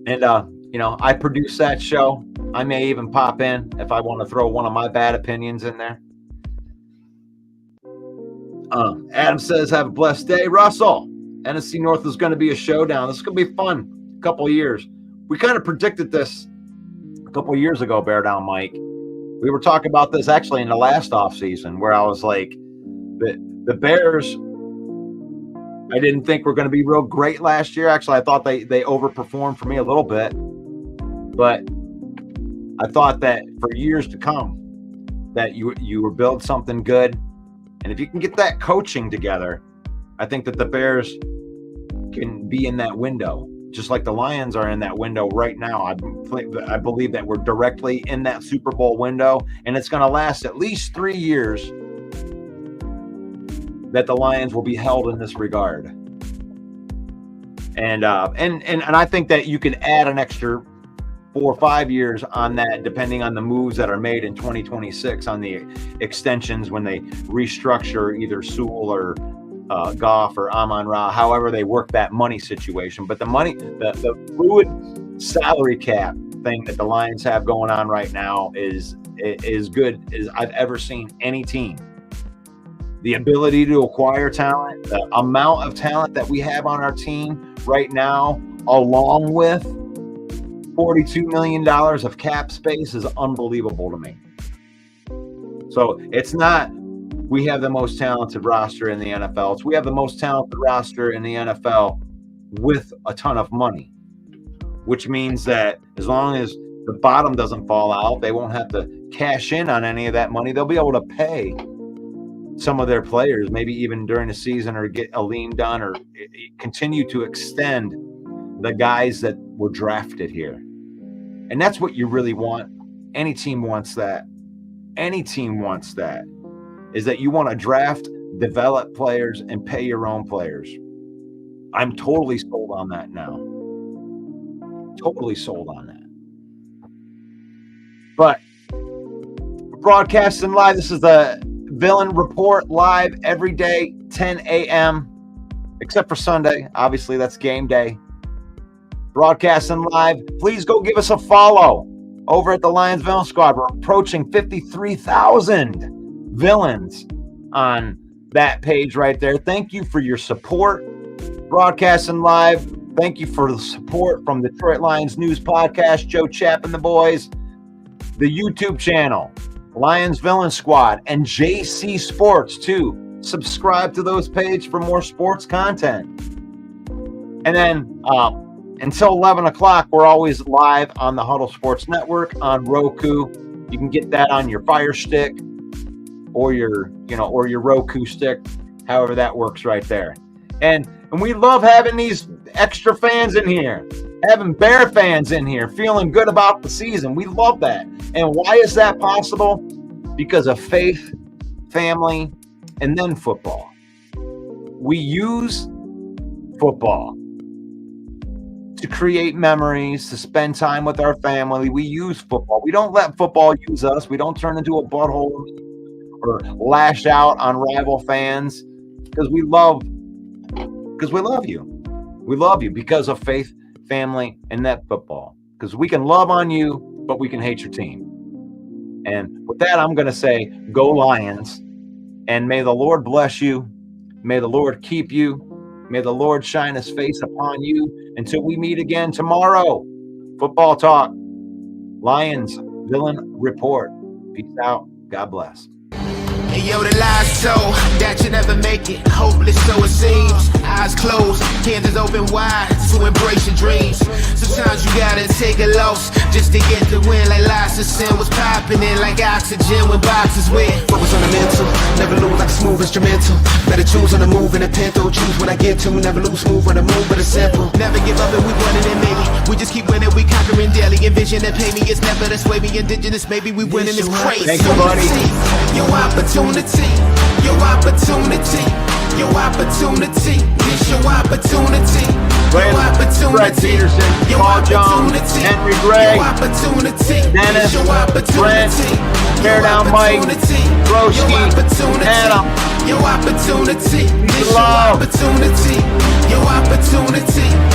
[SPEAKER 1] And I produce that show. I may even pop in if I want to throw one of my bad opinions in there. Adam says, have a blessed day. Russell, NFC North is going to be a showdown. This is going to be fun. A couple of years. We kind of predicted this a couple of years ago, Bear Down Mike. We were talking about this actually in the last offseason where I was like, the Bears, I didn't think were going to be real great last year. Actually, I thought they overperformed for me a little bit. But I thought that for years to come, that you were building something good. And if you can get that coaching together, I think that the Bears can be in that window, just like the Lions are in that window right now. I believe that we're directly in that Super Bowl window, and it's going to last at least 3 years that the Lions will be held in this regard. And I think that you could add an extra 4 or 5 years on that, depending on the moves that are made in 2026 on the extensions when they restructure either Sewell or Goff or Amon-Ra, however they work that money situation. But the money, the fluid salary cap thing that the Lions have going on right now is good as I've ever seen any team. The ability to acquire talent, the amount of talent that we have on our team right now, along with $42 million of cap space is unbelievable to me. So it's not we have the most talented roster in the NFL. It's we have the most talented roster in the NFL with a ton of money, which means that as long as the bottom doesn't fall out, they won't have to cash in on any of that money. They'll be able to pay some of their players, maybe even during the season, or get a lean done, or continue to extend the guys that were drafted here. And that's what you really want. Any team wants that. Any team wants that, is that you want to draft, develop players, and pay your own players. I'm totally sold on that now. Totally sold on that. But we're broadcasting live. This is the Villain Report live every day, 10 a.m., except for Sunday. Obviously, that's game day. Broadcasting live. Please go give us a follow over at the Lions Villain Squad. We're approaching 53,000 villains on that page right there. Thank you for your support. Broadcasting live. Thank you for the support from Detroit Lions News Podcast, Joe Chapp and the boys, the YouTube channel, Lions Villain Squad, and JC Sports too. Subscribe to those pages for more sports content. And then until 11 o'clock, we're always live on the Huddle Sports Network on Roku. You can get that on your Fire Stick or your Roku stick, however that works right there. And we love having these extra fans in here, having Bear fans in here, feeling good about the season. We love that. And why is that possible? Because of faith, family, and then football. We use football to create memories, to spend time with our family. We use football. We don't let football use us. We don't turn into a butthole or lash out on rival fans because we love you. We love you because of faith, family, and net football. Because we can love on you, but we can hate your team. And with that, I'm going to say, go Lions. And may the Lord bless you. May the Lord keep you. May the Lord shine his face upon you until we meet again tomorrow. Football Talk, Lions Villain Report. Peace out. God bless.
[SPEAKER 2] Hey, yo, the lies told that you never make it. Hopeless, so it seems. Eyes closed, hands open wide to embrace your dreams. Sometimes you gotta take a loss just to get the win. Like lots of sin was popping in like oxygen when boxes wet. Focus on the mental, never lose like a smooth instrumental. Better choose on the move in a pinto. Choose what I get to, never lose smooth on the move, but it's simple. Never give up and we winning it, maybe. We just keep winning, we conquering daily. Envision and pay me, it's never the sway me. Indigenous, maybe we winning this crazy.
[SPEAKER 1] Thank you, buddy.
[SPEAKER 2] Your opportunity, your opportunity, your opportunity. It's your opportunity. Your opportunity.
[SPEAKER 1] Fred Peterson, Paul Jones, Henry Gray, Dennis, Brent, Tear Down Mike, Broski, Adam.
[SPEAKER 2] Your opportunity.
[SPEAKER 1] Peace and love.
[SPEAKER 2] Your opportunity.